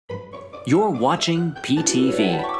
You're watching PTV.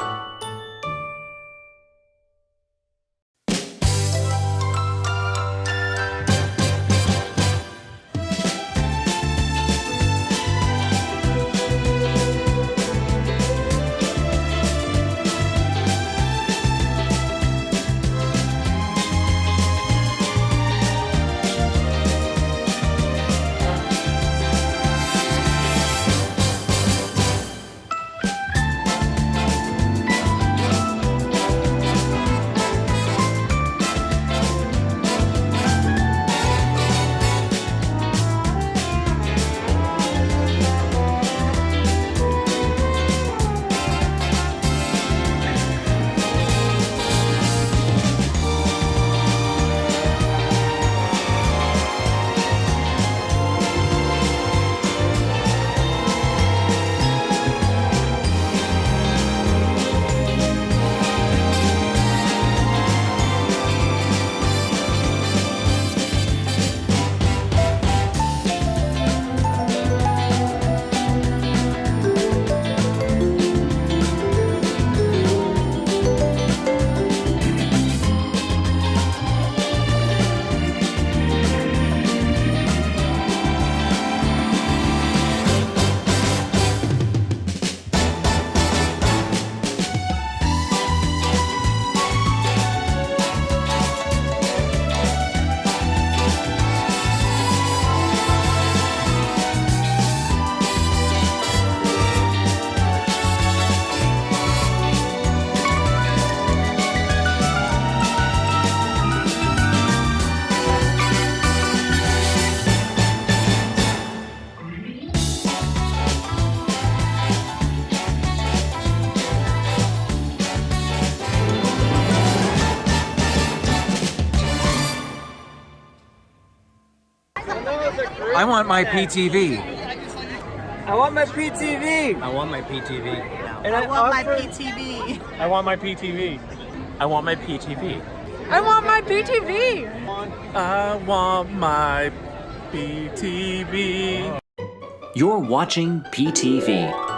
I want my PTV. I want my PTV. I want my PTV. And I want my PTV. I want my PTV. I want my PTV. I want my PTV. I want my PTV. You're watching PTV.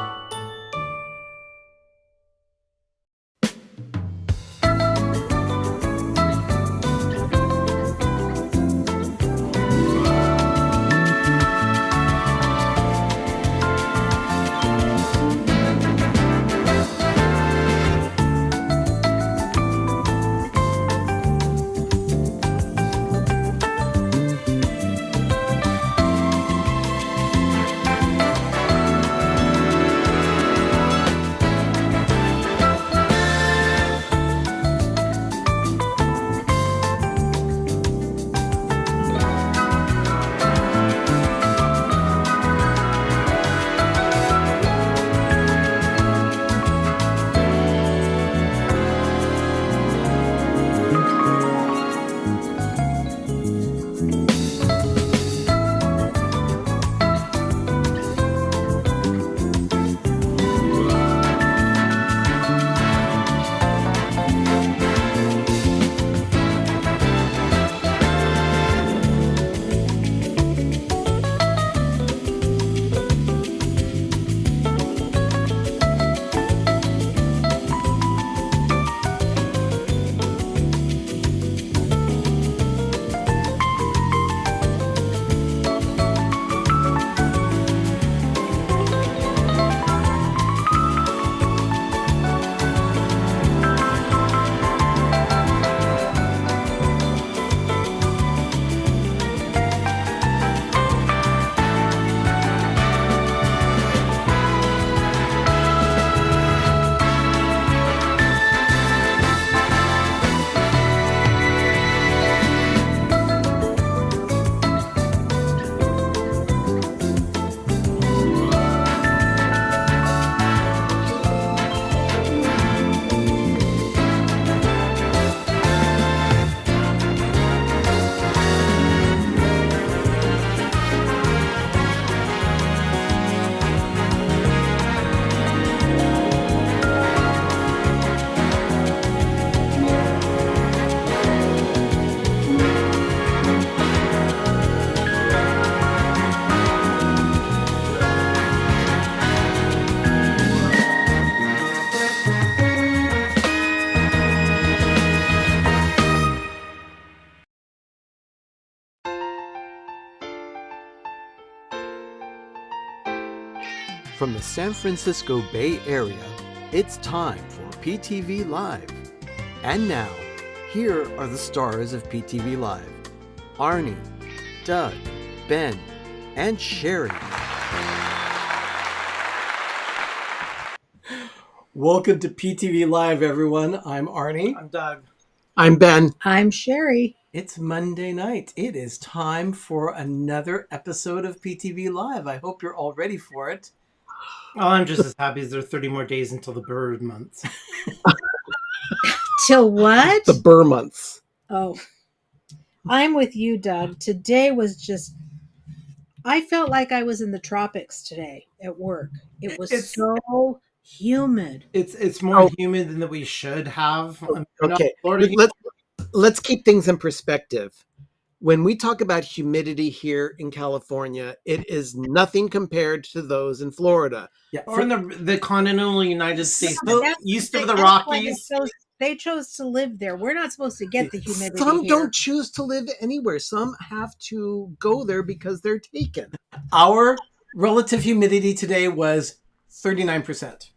From the San Francisco Bay Area, it's time for PTV Live. And now, here are the stars of PTV Live: Arnie, Doug, Ben, and Sherry. Welcome to PTV Live, everyone. I'm Arnie. I'm Doug. I'm Ben. I'm Sherry. It's Monday night. It is time for another episode of PTV Live. I hope you're all ready for it. Oh, I'm just as happy as there are 30 more days until the bird months. Till what? The Burr months. Oh, I'm with you, Doug. Today was just, I felt like I was in the tropics today at work. It was so humid. It's more humid than that we should have. Okay, let's keep things in perspective. When we talk about humidity here in California, it is nothing compared to those in Florida. Yeah, Or in the continental United States, east of the That's why Rockies. They chose to live there. We're not supposed to get the humidity. Some here. don't choose to live anywhere. Some have to go there because they're taken. our relative humidity today was 39%.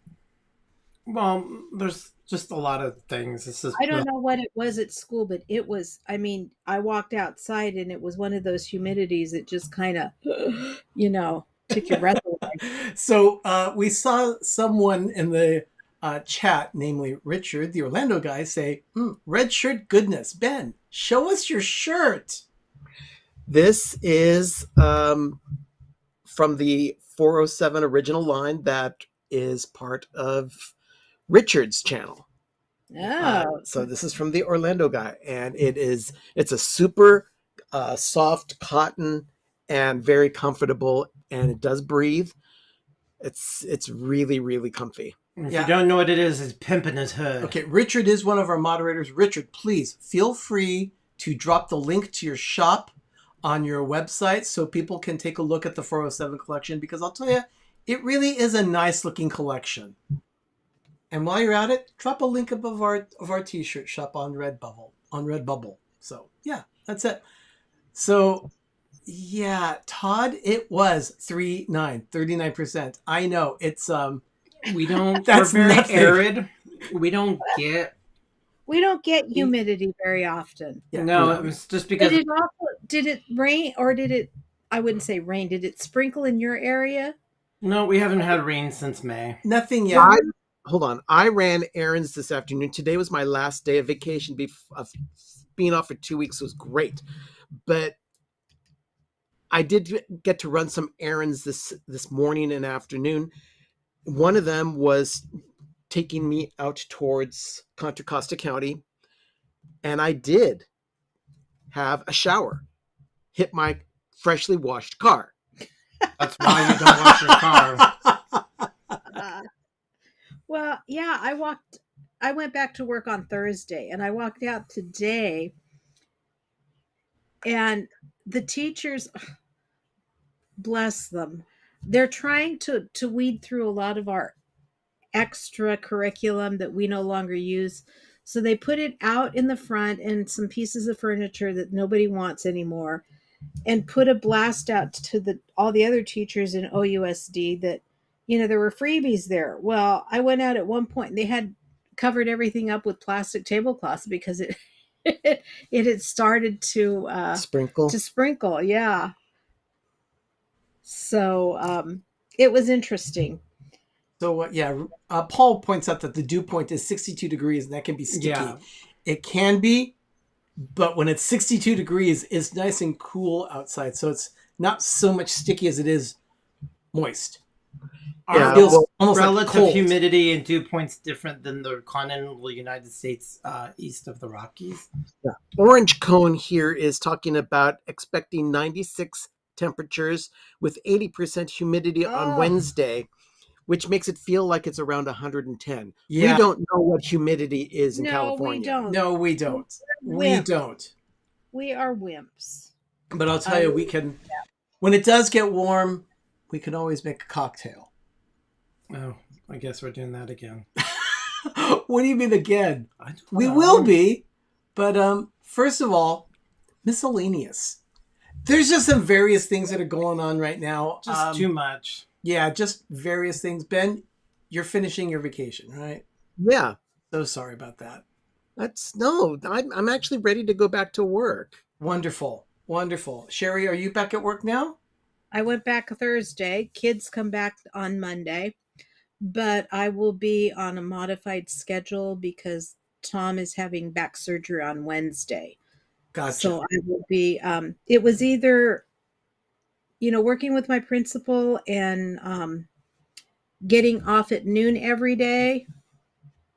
Well, there's just a lot of things. This is I don't know what it was at school, but it was, I mean, I walked outside and it was one of those humidities that just kind of, took your breath away. So we saw someone in the chat, namely Richard, the Orlando guy, say, red shirt goodness. Ben, show us your shirt. This is from the 407 original line that is part of Richard's channel. Oh. So this is from the Orlando guy, and it's a super soft cotton and very comfortable, and it does breathe. It's really, really comfy. If you don't know what it is, it's pimping his hood. Okay, Richard is one of our moderators. Richard, please feel free to drop the link to your shop on your website so people can take a look at the 407 collection, because I'll tell you, it really is a nice looking collection. And while you're at it, drop a link above our t-shirt shop on Redbubble. So yeah, that's it. So yeah, Todd, it was 39%. I know it's We don't. That's we're very nothing. arid. We don't get. We don't get humidity very often. Yeah. No, it was just because. Did it rain or did it, I wouldn't say rain, did it sprinkle in your area? No, we haven't had rain since May. nothing yet. Hold on. I ran errands this afternoon. Today was my last day of vacation. Being off for 2 weeks was great. But I did get to run some errands this morning and afternoon. One of them was taking me out towards Contra Costa County. And I did have a shower hit my freshly washed car. That's why you don't wash your car. Well, yeah, I went back to work on Thursday and I walked out today and the teachers, bless them, they're trying to weed through a lot of our extra curriculum that we no longer use. So they put it out in the front and some pieces of furniture that nobody wants anymore, and put a blast out to all the other teachers in OUSD that, there were freebies there. Well, I went out at one point and they had covered everything up with plastic tablecloths because it had started to sprinkle. Yeah. So it was interesting. So Paul points out that the dew point is 62 degrees and that can be sticky. Yeah. It can be, but when it's 62 degrees, it's nice and cool outside. So it's not so much sticky as it is moist. Our It feels almost like relative cold. humidity and dew points different than the continental United States east of the Rockies. Yeah. Orange Cone here is talking about expecting 96 temperatures with 80% humidity on Wednesday, which makes it feel like it's around 110. Yeah. We don't know what humidity is in California. We don't. No, we don't. We Wimps. don't. We are wimps. But I'll tell you, we can, when it does get warm, we can always make a cocktail. Oh, I guess we're doing that again. What do you mean again? I don't We know. will be, but first of all, miscellaneous. There's just some various things that are going on right now. Just too much. Yeah, just various things. Ben, you're finishing your vacation, right? Yeah, So sorry about that. I'm actually ready to go back to work. Wonderful. Wonderful. Sherry, are you back at work now? I went back Thursday. Kids come back on Monday, but I will be on a modified schedule because Tom is having back surgery on Wednesday. Gotcha. So I will be, it was either, working with my principal and getting off at noon every day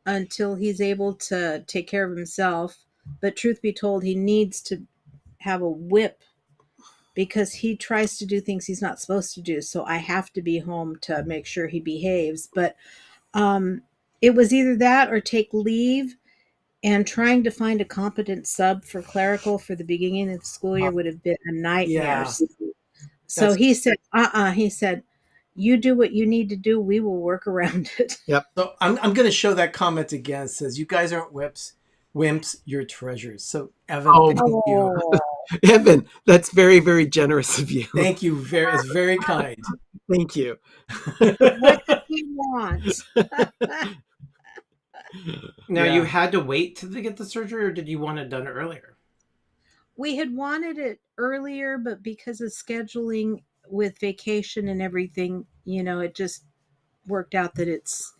until he's able to take care of himself. But truth be told, he needs to have a whip because he tries to do things he's not supposed to do. So I have to be home to make sure he behaves. But it was either that or take leave, and trying to find a competent sub for clerical for the beginning of the school year would have been a nightmare. Yeah. So he said, he said, you do what you need to do. We will work around it. So I'm going to show that comment again. It says, you guys aren't wimps, you're treasures. So Evan, thank you. Oh, Evan, that's very, very generous of you. Thank you. It's very kind. Thank you. what does he want? Now, Yeah. you had to wait to get the surgery, or did you want it done earlier? We had wanted it earlier, but because of scheduling with vacation and everything, it just worked out that it's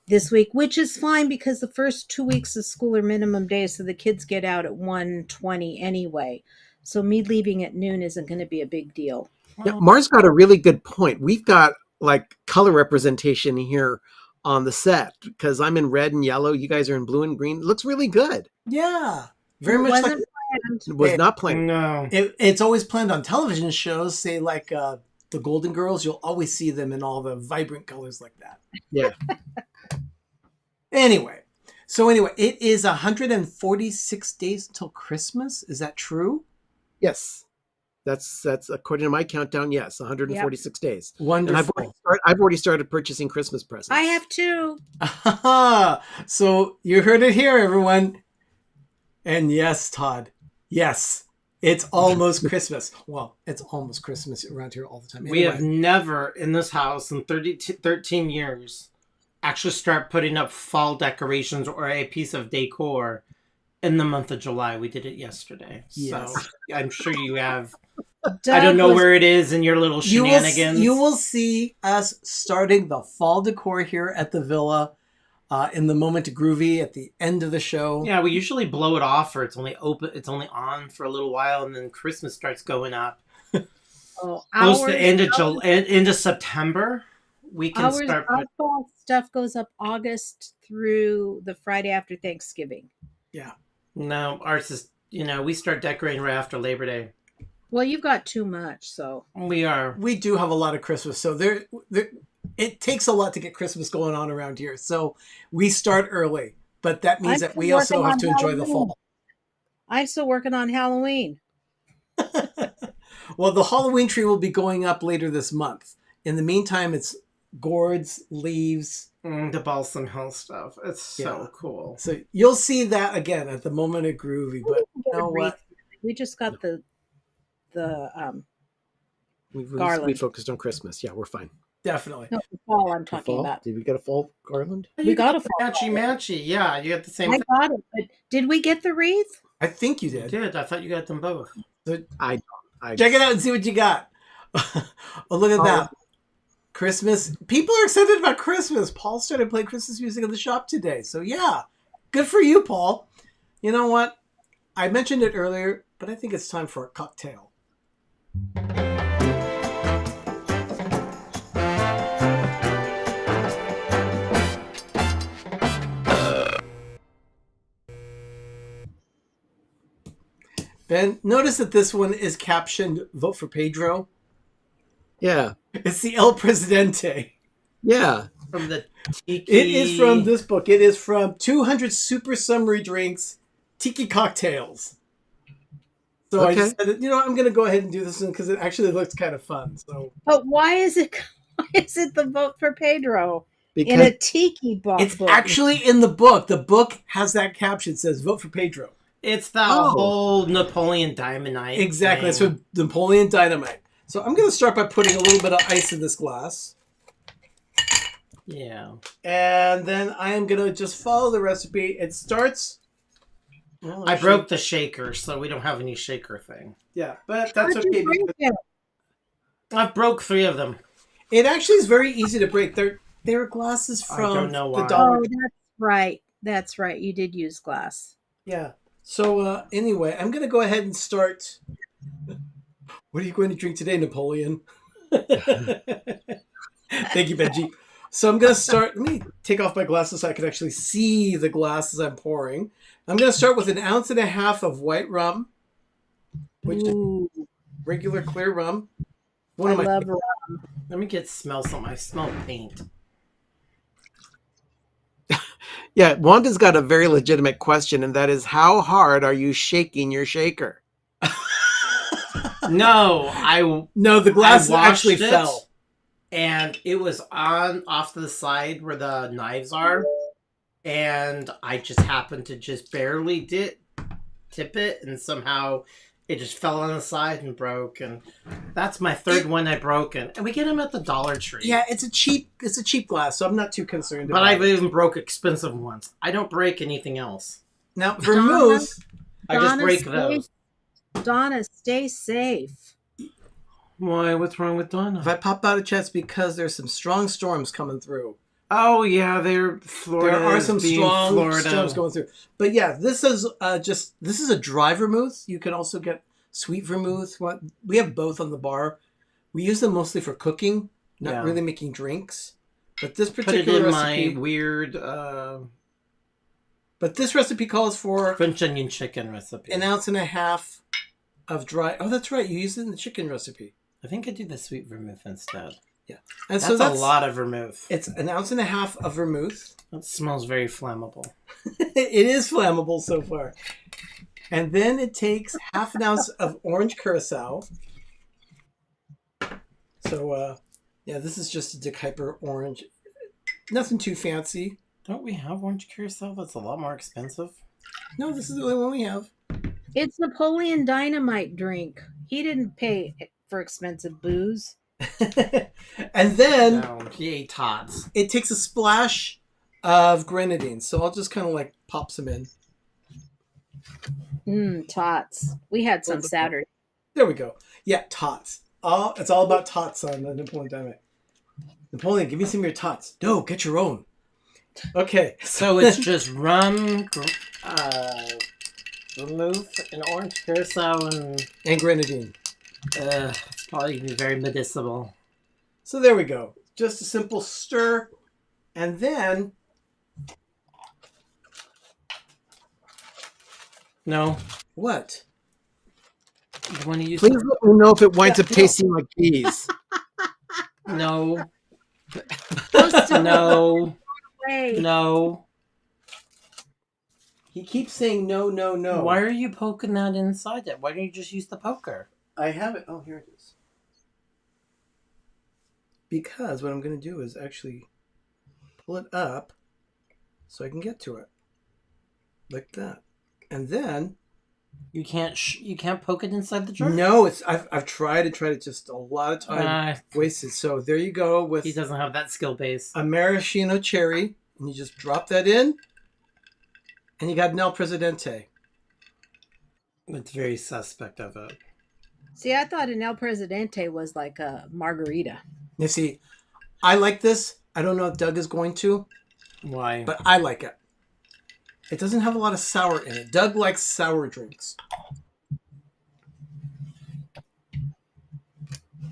this week, which is fine because the first 2 weeks of school are minimum days, so the kids get out at 1:20 anyway. So me leaving at noon isn't going to be a big deal. Yeah, Mars got a really good point. We've got like color representation here on the set because I'm in red and yellow. You guys are in blue and green. It looks really good. Yeah. Very It much like wasn't planned. It was not planned. No. it's always planned on television shows, say like the Golden Girls. You'll always see them in all the vibrant colors like that. Yeah. Anyway, it is 146 days until Christmas. Is that true? Yes. That's according to my countdown. Yes, 146 days. Wonderful. And I've already started purchasing Christmas presents. I have two. So you heard it here, everyone. And yes, Todd. Yes, it's almost Christmas. Well, it's almost Christmas around here all the time. We Anyway. have13 in this house in 13 years actually start putting up fall decorations or a piece of decor in the month of July. We did it yesterday. Yes. So I'm sure you have. Doug I don't know was- where it is in your little shenanigans. You will see us starting the fall decor here at the villa in the moment groovy at the end of the show. Yeah, we usually blow it off, or it's only on for a little while, and then Christmas starts going up. Oh, Close to end of September, we can start. Our fall stuff goes up August through the Friday after Thanksgiving. Yeah. No, ours is, we start decorating right after Labor Day. Well, you've got too much, so We are. We do have a lot of Christmas, so it takes a lot to get Christmas going on around here. So we start early, but that means I'm that we still also working have to on enjoy the Halloween. fall. I'm still working on Halloween. Well, the Halloween tree will be going up later this month. In the meantime, it's gourds, leaves. The Balsam Hill stuff. It's so Yeah. cool. So you'll see that again at the moment of groovy. But you know what? We just got the We garland. focused on Christmas. Yeah, we're fine. Definitely. No, the fall I'm The talking fall? about. Did we get a fall garland? We got a the fall. matchy. Yeah, you got the same I thing. got it, but did we get the wreath? I think you You did. did. I thought you got them both. I Check it out and see what you got. Oh, look at that. Christmas. People are excited about Christmas. Paul started playing Christmas music in the shop today. So, yeah. Good for you, Paul. You know what? I mentioned it earlier, but I think it's time for a cocktail. Ben, notice that this one is captioned "Vote for Pedro." Yeah. It's the El Presidente. Yeah. From the tiki. It is from this book. It is from 200 Super Summary Drinks, Tiki Cocktails. So I Okay. just said, I'm going to go ahead and do this one because it actually looks kind of fun. So But why is it the vote for Pedro in Because a tiki box? it's actually in the book. The book has that caption. It says, "Vote for Pedro." It's the Oh. whole Napoleon Exactly. thing. That's what Napoleon Dynamite. So I'm going to start by putting a little bit of ice in this glass. Yeah. And then I am going to just follow the recipe. It starts... Well, I actually- broke the shaker, so we don't have any shaker thing. Yeah, but that's How'd you okay. break Because it? I broke 3 of them. it actually is very easy to break. They're glasses I from don't know the why. Dollar Oh, that's right. That's right. You did use glass. Yeah. So anyway, I'm going to go ahead and start. What are you going to drink today, Napoleon? Thank you, Benji. So I'm going to start. Let me take off my glasses so I can actually see the glasses I'm pouring. I'm going to start with 1.5 ounces of white rum, which is Ooh, regular clear rum. I One of my love rum. Let me smell something. I smell paint. Yeah, Wanda's got a very legitimate question, and that is, how hard are you shaking your shaker? No, No, the glass I washed actually it, fell. and it was off to the side where the knives are, and I just happened to just barely tip it, and somehow it just fell on the side and broke. And that's my third one I broken. And we get them at the Dollar Tree. Yeah, it's a cheap glass, so I'm not too concerned But about I've it. even broke expensive ones. I don't break anything else. Now, vermouth, I just Donna, break stay- those. Donna, stay safe. Why? What's wrong with Donna? if I pop out of chat, it's because there's some strong storms coming through. Oh yeah, they're Florida. There are some being strong Florida. storms going through. But yeah, this is a dry vermouth. You can also get sweet vermouth. We have both on the bar. We use them mostly for cooking, not Yeah. really making drinks. But this Put it particular in recipe, my weird but this recipe calls for French onion chicken recipe. 1.5 ounces of dry. Oh, that's right. You use it in the chicken recipe. I think I do the sweet vermouth instead. And That's, so a lot of vermouth. It's 1.5 ounces of vermouth. That smells very flammable. It is flammable so far. And then it takes 1/2 ounce of orange curacao. So, yeah, this is just a Dick Hyper orange. Nothing too fancy. Don't we have orange curacao that's a lot more expensive? No, this is the only one we have. It's Napoleon Dynamite drink. He didn't pay for expensive booze. And then No, he ate tots. it takes a splash of grenadine. So I'll just kind of like pop some in. Tots. We had some Saturday. There we go. Yeah, tots. It's all about tots on the Napoleon Dynamite. Napoleon, give me some of your tots. No, get your own. Okay. So it's just rum, vermouth, and orange curacao, And grenadine. it's probably gonna be very medicinal. So there we go. Just a simple stir. And then, No, what? you want to use? Please let me know if it winds up tasting like cheese. No, Post it no, away. no. He keeps saying no, no, no. Why are you poking that inside it? Why don't you just use the poker? I have it. Oh, here it is. Because what I'm going to do is actually pull it up so I can get to it. Like that. And then... You can't poke it inside the jar. No, I've tried it just a lot of time wasted. So there you go with He doesn't have that skill base. a maraschino cherry. And you just drop that in. And you got an El Presidente. It's very suspect of it. See, I thought an El Presidente was like a margarita. You see, I like this. I don't know if Doug is going to, Why? but I like it. It doesn't have a lot of sour in it. Doug likes sour drinks.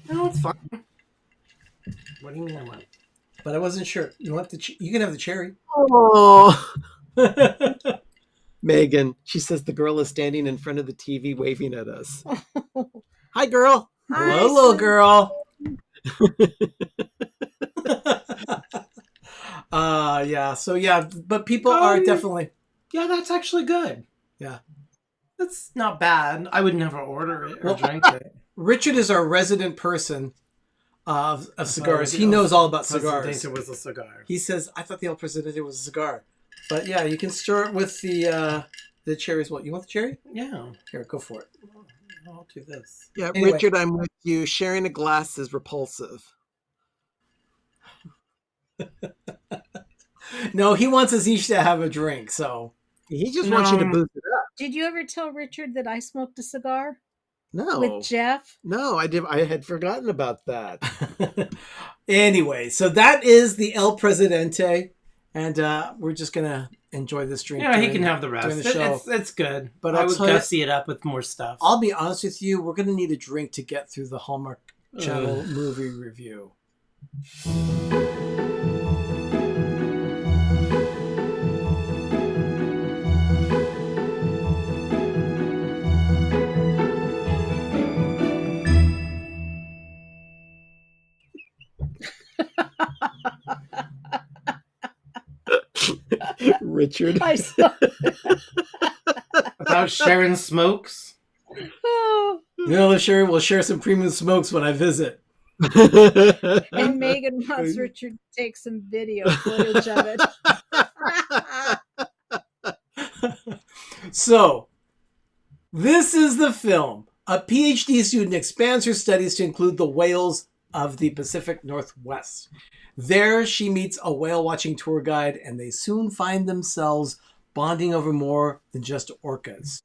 No, it's fine. What do you mean I want? But I wasn't sure. You want you can have the cherry. Oh, Megan. She says the girl is standing in front of the TV waving at us. Hi, girl. Hello, little girl. Yeah. So yeah, but people are definitely. Yeah, that's actually good. Yeah. That's not bad. I would never order it or Well, drink it. Richard is our resident person of cigars. He knows all about cigars. Presidente was a cigar. He says, "I thought the El Presidente was a cigar," but yeah, you can start with the cherries. What you want the cherry? Yeah. Here, go for it. I'll do this. Yeah, Anyway. Richard, I'm with you. Sharing a glass is repulsive. No, he wants us each to have a drink. So He just wants you to No. boost it up. Did you ever tell Richard that I smoked a cigar No. with Jeff? No, I did. I had forgotten about that. anyway, so that is the El Presidente, and we're just gonna enjoy this drink. Yeah, he during- can have the during rest. the show. It's good. But I I'll would tell you- gussy it up with more stuff. I'll be honest with you, we're gonna need a drink to get through the Hallmark Channel movie review. Richard. I saw. About Sharon Smokes. Oh, You know, we'll share some premium smokes when I visit. and Megan wants Richard to take some video footage of it. So, this is the film. A PhD student expands her studies to include the whales of the Pacific Northwest. There, she meets a whale watching tour guide, and they soon find themselves bonding over more than just orcas.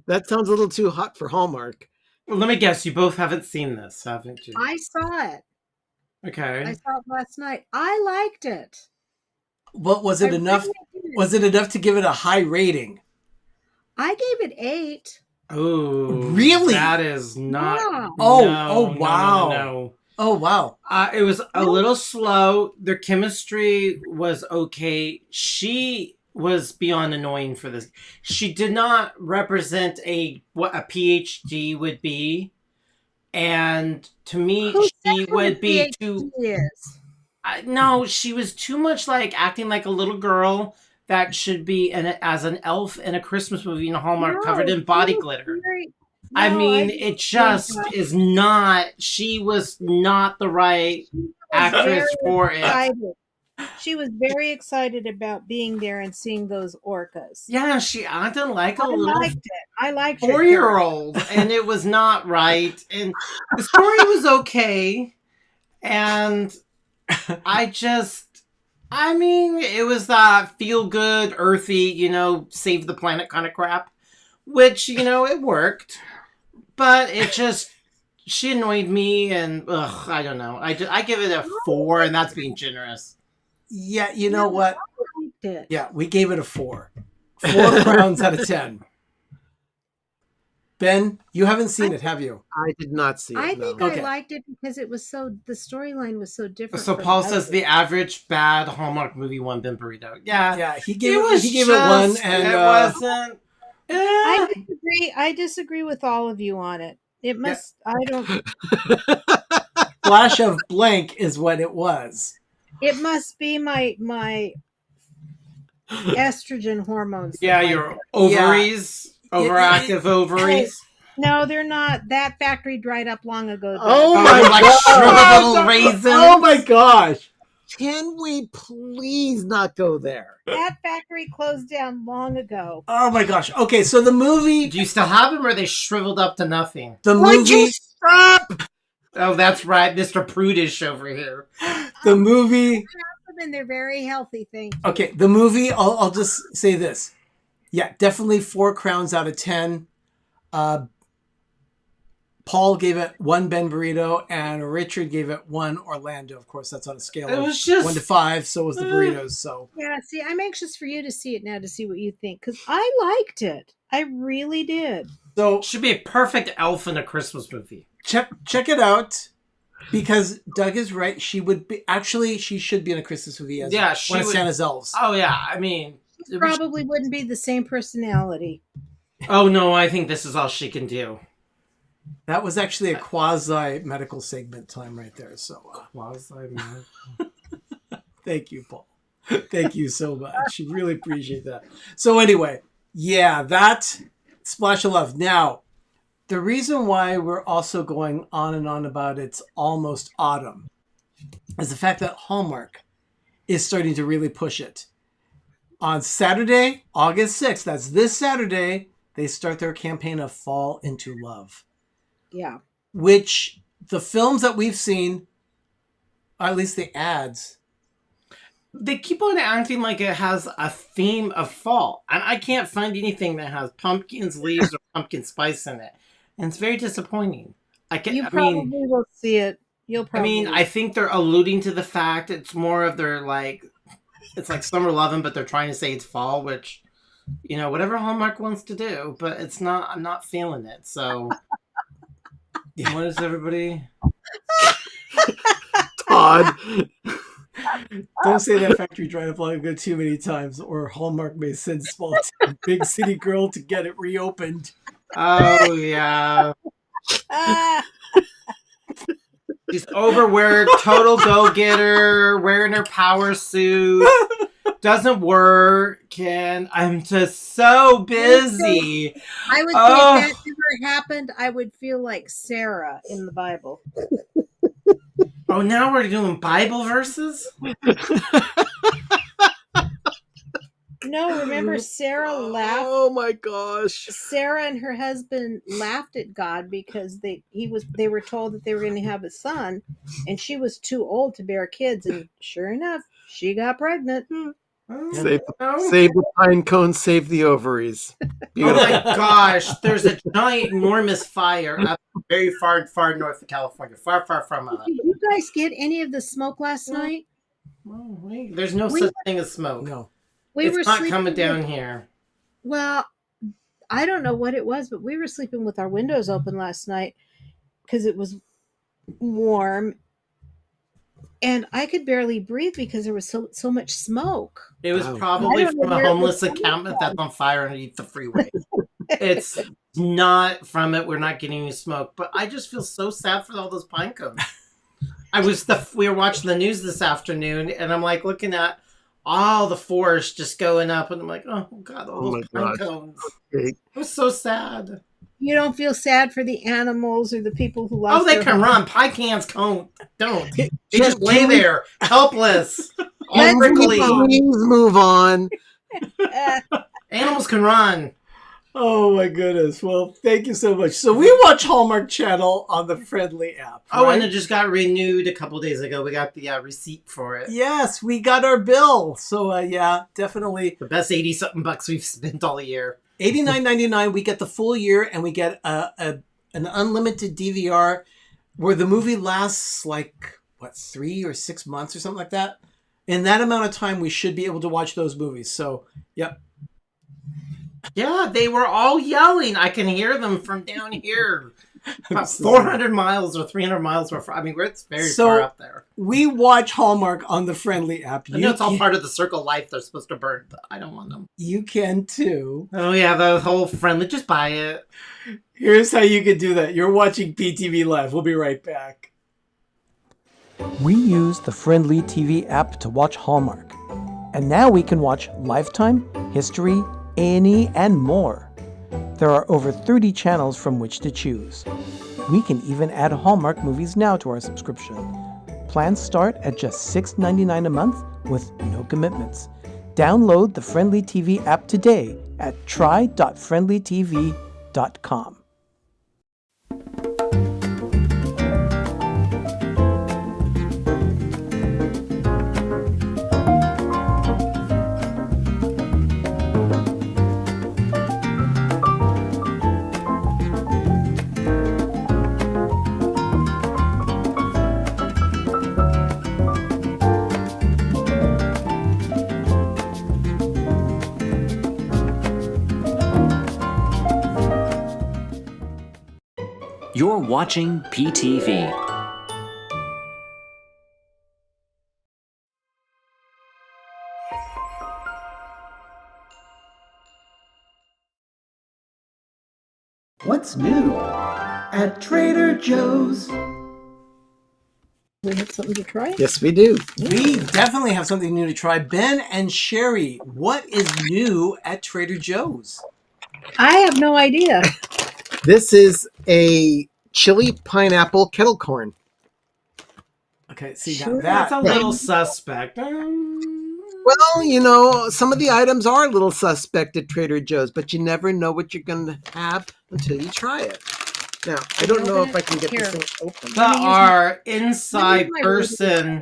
That sounds a little too hot for Hallmark. Well, let me guess. You both haven't seen this, haven't you? I saw it. Okay. I saw it last night. I liked it. But was it I enough? really did. Was it enough to give it a high rating? I gave it 8. Oh, Really? That is not. Yeah. Oh, no, oh, no, no, wow. no. Oh, wow. It was a little slow. Their chemistry was okay. She was beyond annoying for this. She did not represent what a PhD would be, and to me, Who she said what a would be PhD too. is? No, she was too much like acting like a little girl that should be as an elf in a Christmas movie in a Hallmark No, covered in body she was glitter. very- I No, mean, didn't it think just that. is not. She was not the right actress very for it. excited. She was very excited about being there and seeing those orcas. Yeah, she acted like a I little liked it. I liked her 4-year-old, and it was not right. And the story was okay, and I mean, it was that feel-good, earthy, save the planet kind of crap, which it worked, but it just she annoyed me, and I don't know. I give it a 4, and that's being generous. Yeah, you know what? I liked it. Yeah, we gave it a 4. 4 crowns out of 10. Ben, you haven't seen it, have you? I did not see it. I no. think Okay. I liked it because the storyline was so different. So from Paul others. says the average bad Hallmark movie won Ben Burrito. Yeah, Yeah, he it gave was it 1, just- and it wasn't. I disagree with all of you on it. It must. I don't. flash of blank is what it was. It must be my estrogen hormones. that Yeah, like your it. ovaries, overactive ovaries. No, they're not. That factory dried up long ago. though. Oh Oh, my like God. shriveled little raisins. Oh my gosh. Can we please not go there? That factory closed down long ago. Oh my gosh. Okay, so the movie, Do you still have them, or are they shriveled up to nothing? Would you movie, stop? Oh, that's right, Mr. Prudish over here. the movie. And they're very healthy. Thank you. Okay, the movie. I'll just say this. Yeah, definitely 4 crowns out of 10. Paul gave it 1 Ben Burrito, and Richard gave it 1 Orlando. Of course, that's on a scale It of was just- 1 to 5. So was the burritos. So Yeah. See, I'm anxious for you to see it now to see what you think because I liked it. I really did. so Should be a perfect elf in a Christmas movie. check it out. Because Doug is right. She should be in a Christmas movie as Yeah, she one of would- Santa's elves. Oh yeah, I mean, it was- Probably wouldn't be the same personality. oh no, I think this is all she can do. That was actually a quasi medical segment time right there. So thank you, Paul. Thank you so much. Really appreciate that. So anyway, yeah, that splash of love. Now, the reason why we're also going on and on about it's almost autumn is the fact that Hallmark is starting to really push it. On Saturday, August 6th, that's this Saturday, they start their campaign of Fall into Love, Yeah. which the films that we've seen At least the ads. They keep on acting like it has a theme of fall, and I can't find anything that has pumpkins, leaves, or pumpkin spice in it, and it's very disappointing. You probably will see it. You'll probably. I think they're alluding to the fact it's more of their like, it's like summer loving, but they're trying to say it's fall, which, whatever Hallmark wants to do, but it's not. I'm not feeling it. So, what is everybody? Todd. Don't say that factory drive line too many times, or Hallmark may send small town big city girl to get it reopened. Oh yeah. She's overworked, total go-getter, wearing her power suit. Doesn't work, and I'm just so busy. I would say if that ever happened, I would feel like Sarah in the Bible. Oh, now we're doing Bible verses? No, remember Sarah laughed. Oh my gosh. Sarah and her husband laughed at God because they were told that they were going to have a son, and she was too old to bear kids, and sure enough, she got pregnant. Save the pine cone, save the ovaries. Oh Beautiful. my gosh, there's a giant, enormous fire up very far, far north of California. Far, far from us. Did you guys get any of the smoke last night? Oh, wait, there's no such thing as smoke. No. It's not coming down here. Well, I don't know what it was, but we were sleeping with our windows open last night because it was warm. And I could barely breathe because there was so much smoke. It was probably from a homeless encampment that's on fire underneath the freeway. It's not from it. We're not getting any smoke. But I just feel so sad for all those pine cones. We were watching the news this afternoon, and I'm like looking at all the forest just going up, and I'm like, oh God, all those pine cones. Okay. It was so sad. You don't feel sad for the animals or the people who lost they their can homes? run. Pine cans don't. They just lay there, helpless, all Let's prickly. Please move on. Animals can run. Oh my goodness. Well, thank you so much. So we watch Hallmark Channel on the Friendly app. Oh, right? and it just got renewed a couple days ago. We got the receipt for it. Yes, we got our bill. So yeah, definitely. The best 80-something bucks we've spent all year. $89.99. We get the full year, and we get an unlimited DVR where the movie lasts like 3 or 6 months or something like that. In that amount of time, we should be able to watch those movies. So, yep. Yeah, they were all yelling. I can hear them from down here. About 400 miles or 300 miles. It's very far up there. We watch Hallmark on the Friendly app. I know it's all part of the circle of life they're supposed to burn, but I don't want them. You can too. Oh, yeah, the whole Friendly. Just buy it. Here's how you can do that. You're watching PTV Live. We'll be right back. We use the Friendly TV app to watch Hallmark. And now we can watch Lifetime, History, A&E, and more. There are over 30 channels from which to choose. We can even add Hallmark movies now to our subscription. Plans start at just $6.99 a month with no commitments. Download the Friendly TV app today at try.friendlytv.com. You're watching PTV. What's new at Trader Joe's? We have something to try? Yes, we do. We definitely have something new to try. Ben and Sherry, what is new at Trader Joe's? I have no idea. This is a chili pineapple kettle corn. Okay, see Sure, that. that's a little suspect. Well, some of the items are a little suspect at Trader Joe's, but you never know what you're going to have until you try it. Now, I don't know if I can get this Here. thing open. But use our let me inside use my person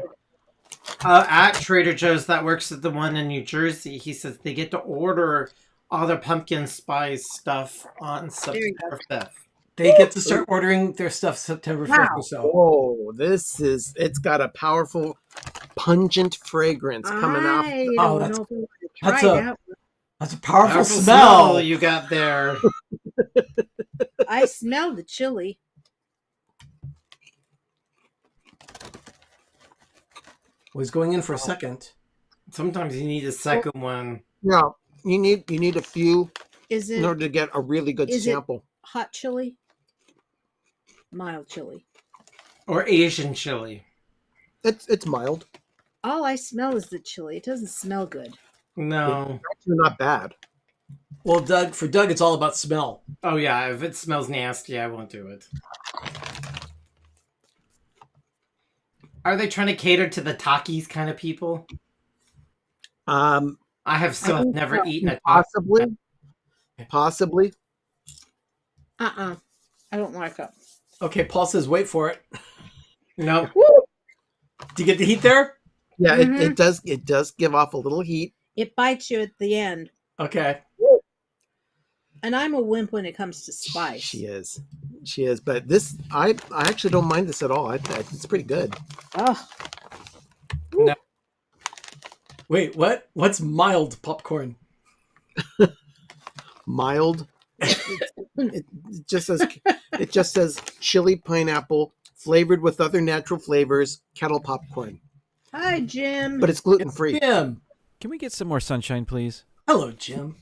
at Trader Joe's that works at the one in New Jersey, he says they get to order all their pumpkin spice stuff on you September 5th. They get to start ordering their stuff September 5th or so. Whoa, it's got a powerful, pungent fragrance coming off. I Oh, don't that's- know if we want to that's try a- that. That's a powerful Powerful smell. you got there. I smell the chili. Was going in for a second. Sometimes you need a second one. Yeah, you need a few Is in it order to get a really good is it- sample. hot chili? Mild chili. Or Asian chili. It's mild. All I smell is the chili. It doesn't smell good. No. Actually, not bad. Well, for Doug, it's all about smell. Oh yeah, if it smells nasty, I won't do it. Are they trying to cater to the Takis kind of people? I have still think never so. eaten a taki. Possibly. I don't like it. Okay, Paul says, wait for it. No. Do you get the heat there? Yeah, Mhm. it does give off a little heat. It bites you at the end. Okay. And I'm a wimp when it comes to spice. She is. But this, I actually don't mind this at all. It's pretty good. Oh, Wait, what? What's mild popcorn? Mild. it just says chili pineapple flavored with other natural flavors, kettle popcorn. hi, Jim. But it's gluten free. Jim. Can we get some more sunshine, please? Hello, Jim.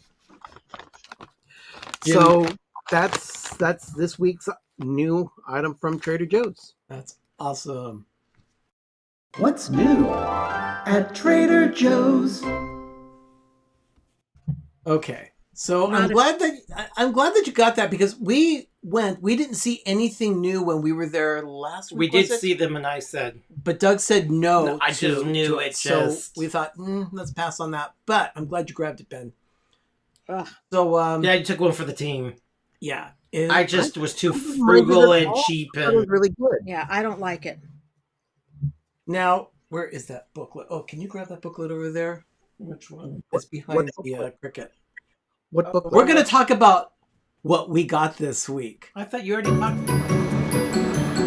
So that's this week's new item from Trader Joe's. That's awesome. What's new at Trader Joe's? Okay. So Not I'm glad that you got that because we didn't see anything new when we were there last week. We did was it? see them, and I said, But Doug said no. No, I just knew it So just- we thought, let's pass on that. But I'm glad you grabbed it, Ben. Ugh. So "Yeah, you took one for the team." yeah. I just was too didn't mind frugal it at and all. cheap, That was and really good. Yeah, I don't like it. Now, where is that booklet? Oh, can you grab that booklet over there? which one? It's behind what the cricket. What book? We're going to talk about what we got this week. I thought you already talked about it.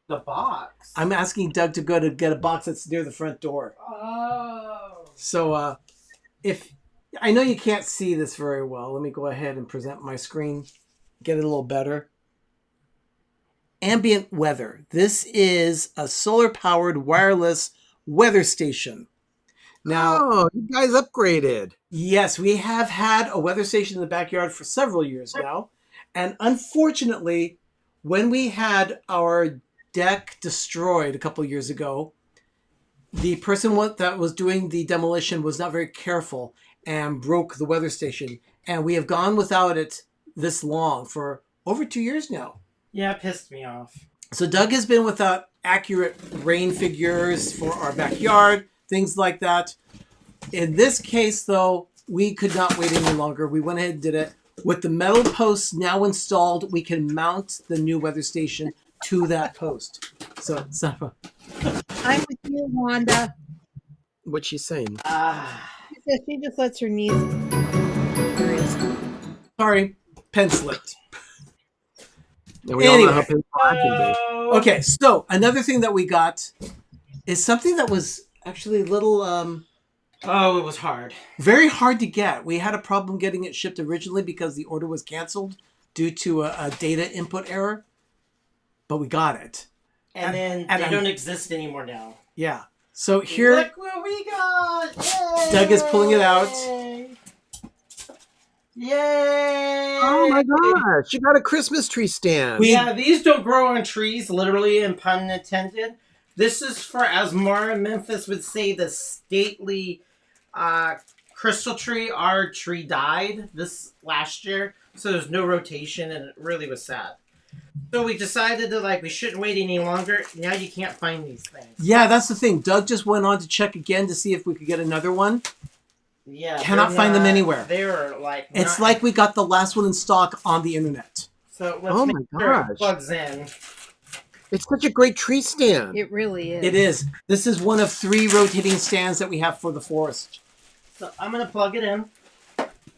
The box. I'm asking Doug to go to get a box that's near the front door. Oh. So, if I know you can't see this very well, let me go ahead and present my screen, get it a little better. Ambient weather. This is a solar-powered wireless weather station. Now, Oh, you guys upgraded. yes, we have had a weather station in the backyard for several years now. And unfortunately, when we had our deck destroyed a couple years ago, the person that was doing the demolition was not very careful and broke the weather station. And we have gone without it this long for over 2 years now. Yeah, it pissed me off. So Doug has been without accurate rain figures for our backyard, things like that. In this case, though, we could not wait any longer. We went ahead and did it. With the metal posts now installed, we can mount the new weather station to that post. So it's not a- I'm with you, Wanda. What's she saying? She just lets her knees. There is. sorry, pen slipped. And we all know how Anyway. painful that can be. Okay, so another thing that we got is something that was actually a little Oh, it was hard. very hard to get. We had a problem getting it shipped originally because the order was canceled due to a data input error, but we got it. And then and they I'm- don't exist anymore now. Yeah. So here, Look what we got! Yay! Doug is pulling it out. Yay! Oh my gosh, you got a Christmas tree stand. Yeah, these don't grow on trees, literally, and pun intended. This is for, as Mara Memphis would say, the stately crystal tree. Our tree died this last year, so there's no rotation, and it really was sad. So we decided that, we shouldn't wait any longer. Now you can't find these things. yeah, that's the thing. Doug just went on to check again to see if we could get another one, Yeah, Cannot they're find them not- anywhere. They're like It's not- like we got the last one in stock on the internet. so. Let's Oh make my sure it gosh. plugs in. It's such a great tree stand. It really is. It is. This is one of 3 rotating stands that we have for the forest. So I'm gonna plug it in.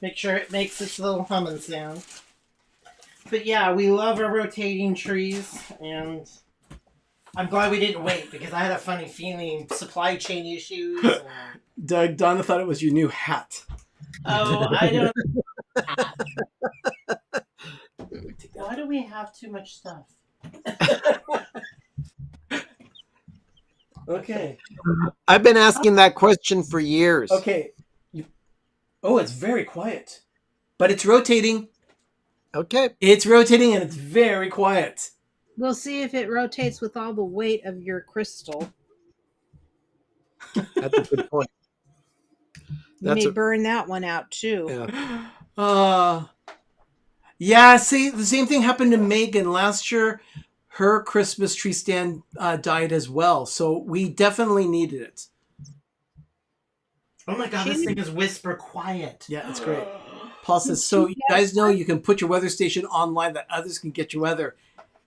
Make sure it makes its little humming sound. But yeah, we love our rotating trees, and I'm glad we didn't wait because I had a funny feeling supply chain issues. And... Doug, Donna thought it was your new hat. Oh, I don't. Why do we have too much stuff? Okay. I've been asking that question for years. Okay. Oh, it's very quiet. But it's rotating. Okay. It's rotating and it's very quiet. We'll see if it rotates with all the weight of your crystal. That's a good point. You That's may a- burn that one out too. Yeah. Yeah, see, the same thing happened to Megan last year. Her Christmas tree stand died as well. So we definitely needed it. Oh my god, this thing is whisper quiet. Yeah, it's great. Paul says, so you guys know you can put your weather station online that others can get your weather.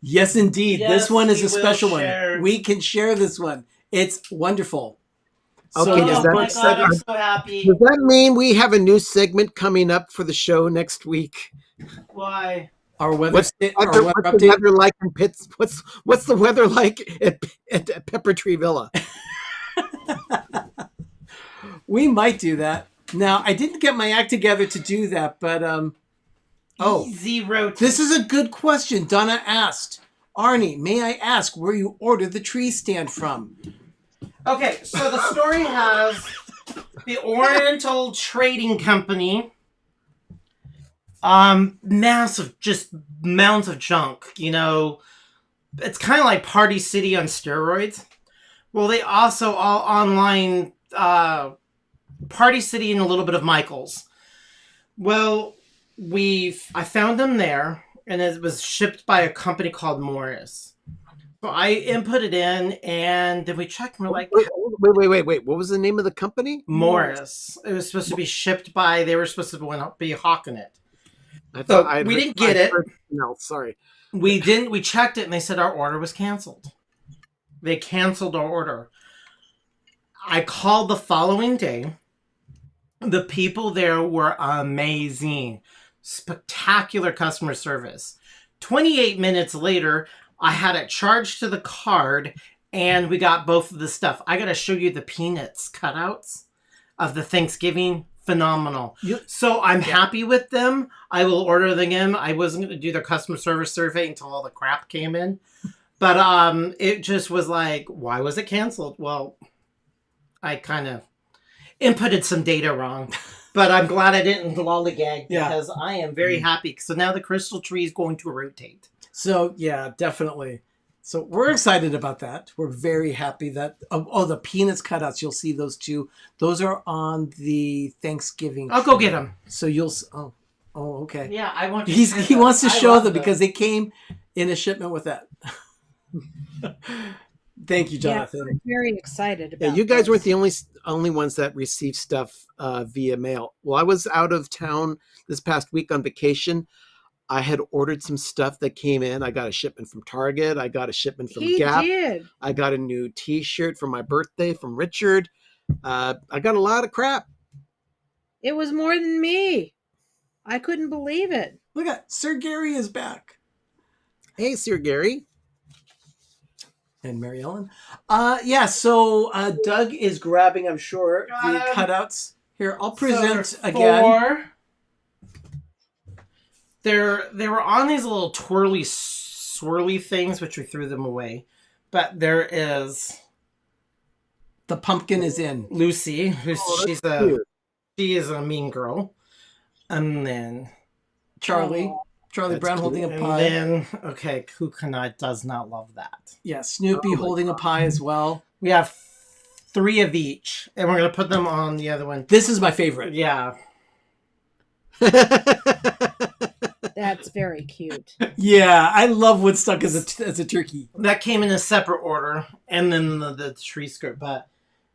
Yes, indeed. Yes, this one is we a special will share. one. We can share this one. It's wonderful. Okay, Oh does my that, god, I'm so happy. does that mean we have a new segment coming up for the show next week? Why? Our weather, What's our the weather update. weather like in Pitts? What's the weather like at Pepper Tree Villa? We might do that. Now, I didn't get my act together to do that, but Easy rotate. this is a good question. Donna asked, Arnie, may I ask where you ordered the tree stand from? Okay, so the story has the Oriental Trading Company. Massive, just mounds of junk. You know, it's kind of like Party City on steroids. Well, they also all online Party City and a little bit of Michael's. Well, I found them there, and it was shipped by a company called Morris. So I input it in, and then we checked, and we're like, Wait. What was the name of the company? Morris. It was supposed to be shipped by, they were supposed to be hawking it. I So I'd we heard- didn't get I'd it. heard- No, sorry. We didn't, we checked it, and they said our order was canceled. They canceled our order. I called the following day. The people there were amazing. Spectacular customer service. 28 minutes later, I had it charged to the card, and we got both of the stuff. I got to show you the peanuts cutouts of the Thanksgiving. Phenomenal. So I'm happy with them. I will order them again. I wasn't going to do their customer service survey until all the crap came in. But it just was like, why was it canceled? Well, I kind of inputted some data wrong. But I'm glad I didn't lollygag because I am very happy. So now the crystal tree is going to rotate. So, yeah, definitely. So we're excited about that. We're very happy that, the peanuts cutouts, you'll see those too. Those are on the Thanksgiving. I'll go get them. So you'll, okay. Yeah, I want. He wants to show them because they came in a shipment with that. Thank you, Jonathan. Yeah, I'm very excited about Yeah, you guys this. weren't the only ones that received stuff via mail. Well, I was out of town this past week on vacation. I had ordered some stuff that came in. I got a shipment from Target. I got a shipment from He Gap. did. I got a new T-shirt for my birthday from Richard. I got a lot of crap. It was more than me. I couldn't believe it. Look at Sir Gary is back. Hey, Sir Gary. And Mary Ellen. So Doug is grabbing, I'm sure, the cutouts. Here, I'll present again. They were on these little twirly, swirly things, which we threw them away. But there is The pumpkin is in. Lucy, who's Cute. she is a mean girl, and then Charlie. Charlie That's Brown cute. holding a and pie. then who does not love that. Yeah, Snoopy Oh my holding a pie as well. We have 3 of each, and we're gonna put them on the other one. This is my favorite. Yeah, That's very cute. Yeah, I love Woodstock as a turkey. that came in a separate order, and then the tree skirt. But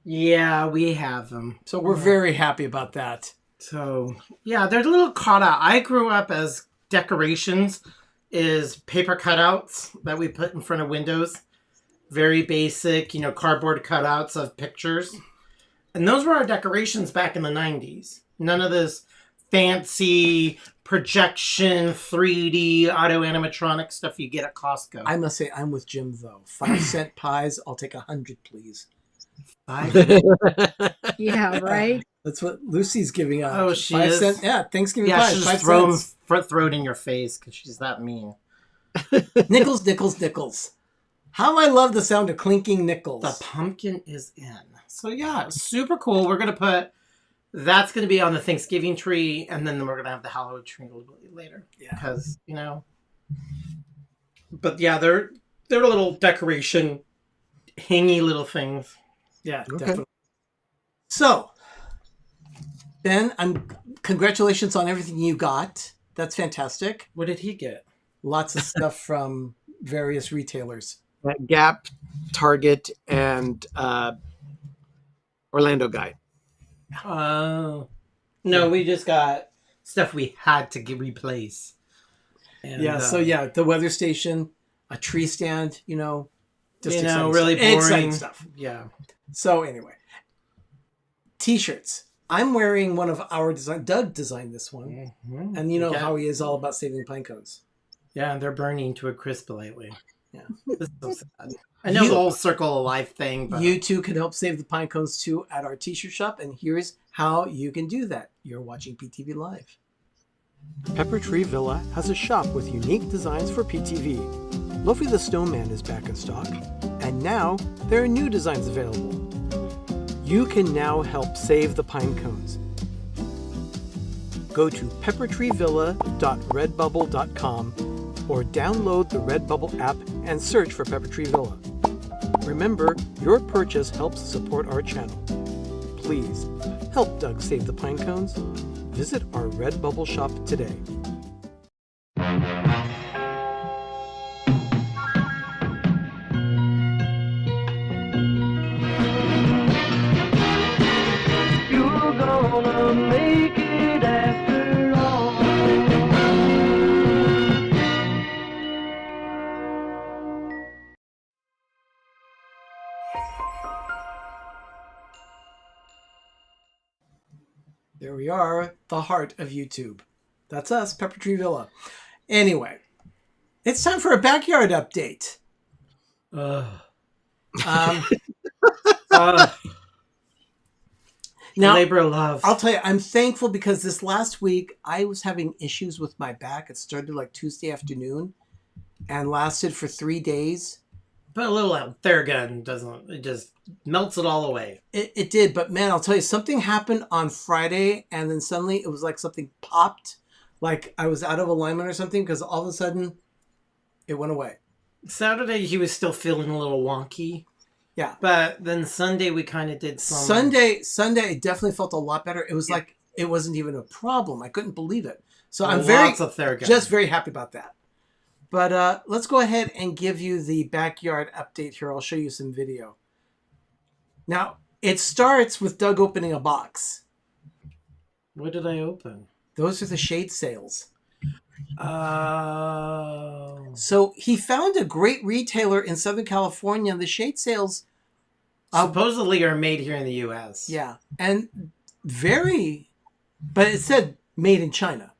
Yeah, we have them. So we're very happy about that. So, yeah, they're a little caught out. I grew up as decorations is paper cutouts that we put in front of windows. Very basic, cardboard cutouts of pictures. And those were our decorations back in the 90s. None of this fancy projection, 3D, auto animatronic stuff you get at Costco. I must say, I'm with Jim, though. 5-cent pies, I'll take 100, please. Yeah, right. That's what Lucy's giving out. Oh, she 5 is? cent, yeah, Thanksgiving Yeah, pies, she's 5 just cents. throw it in your face because she's that mean. Nickels, nickels, nickels. How I love the sound of clinking nickels. The pumpkin is in. So yeah, super cool. We're gonna that's gonna be on the Thanksgiving tree, and then we're gonna have the Halloween tree a little bit later. Yeah. Because But yeah, they're a little decoration, hangy little things. Yeah, Okay. definitely. So, Ben, congratulations on everything you got. That's fantastic. What did he get? Lots of stuff from various retailers. Gap, Target, and Orlando Guy. Oh. No, we just got stuff we had to replace. And, the weather station, a tree stand, just exciting really stuff. Exciting boring stuff. Yeah. So anyway, T-shirts. I'm wearing one of our design. Doug designed this one, Mhm. and you know Okay. how he is all about saving pine cones. Yeah, and they're burning to a crisp lately. Yeah. It's so sad. I know the whole circle of life thing, but You too can help save the pine cones too at our T-shirt shop, and here's how you can do that. You're watching PTV Live. Pepper Tree Villa has a shop with unique designs for PTV. Luffy the Snowman is back in stock, and now there are new designs available. You can now help save the pine cones. Go to peppertreevilla.redbubble.com or download the Redbubble app and search for Pepper Tree Villa. Remember, your purchase helps support our channel. Please, help Doug save the pine cones. Visit our Redbubble shop today. You're gonna make it after all. There we are, the heart of YouTube. That's us, Pepper Tree Villa. Anyway, it's time for a backyard update. Um, now, labor of love. I'll tell you, I'm thankful because this last week I was having issues with my back. It started like Tuesday afternoon and lasted for 3 days. But a little Theragun it just melts it all away. It did, but man, I'll tell you, something happened on Friday, and then suddenly it was like something popped, like I was out of alignment or something, because all of a sudden it went away. Saturday he was still feeling a little wonky. Yeah. But then Sunday we kind of did some... Sunday, it definitely felt a lot better. It was like it wasn't even a problem. I couldn't believe it. So I'm Lots of Theragun. just very happy about that. But let's go ahead and give you the backyard update here. I'll show you some video. Now, it starts with Doug opening a box. What did I open? Those are the shade sails. Oh. So he found a great retailer in Southern California. The shade sails, Supposedly are made here in the U.S. yeah, and but it said made in China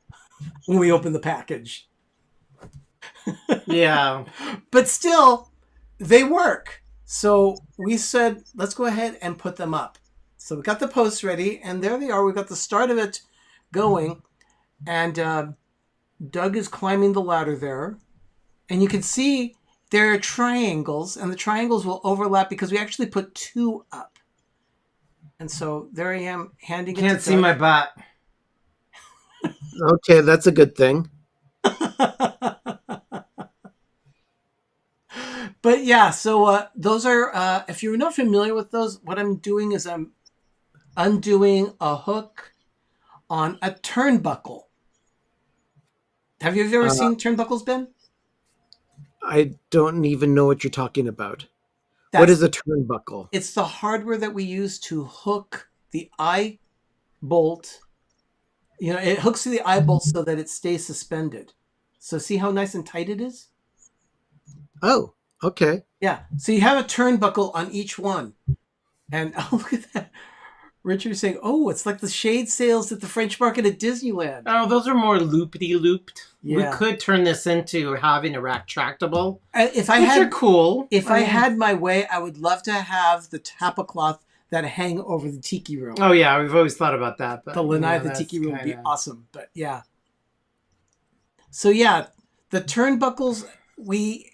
when we opened the package. Yeah. But still, they work. So we said, let's go ahead and put them up. So we got the posts ready, and there they are. We got the start of it going, and Doug is climbing the ladder there. And you can see there are triangles, and the triangles will overlap because we actually put 2 up. And so there I am handing it to Can't see Doug. my butt. Okay, that's a good thing. But yeah, so those are, if you're not familiar with those, what I'm doing is I'm undoing a hook on a turnbuckle. Have you ever seen turnbuckles, Ben? I don't even know what you're talking about. What is a turnbuckle? It's the hardware that we use to hook the eye bolt. You know, it hooks to the eye bolt so that it stays suspended. So see how nice and tight it is? Oh, okay. Yeah. So you have a turnbuckle on each one. And oh, look at that. Richard's saying, oh, it's like the shade sails at the French market at Disneyland. Oh, those are more loopity-looped. Yeah. We could turn this into having a retractable. If I Which had are cool. If I had my way, I would love to have the tapa cloth that hang over the tiki room. Oh yeah, we've always thought about that. But The lanai of the that's tiki room would be kinda- awesome. But yeah. So yeah, the turnbuckles, we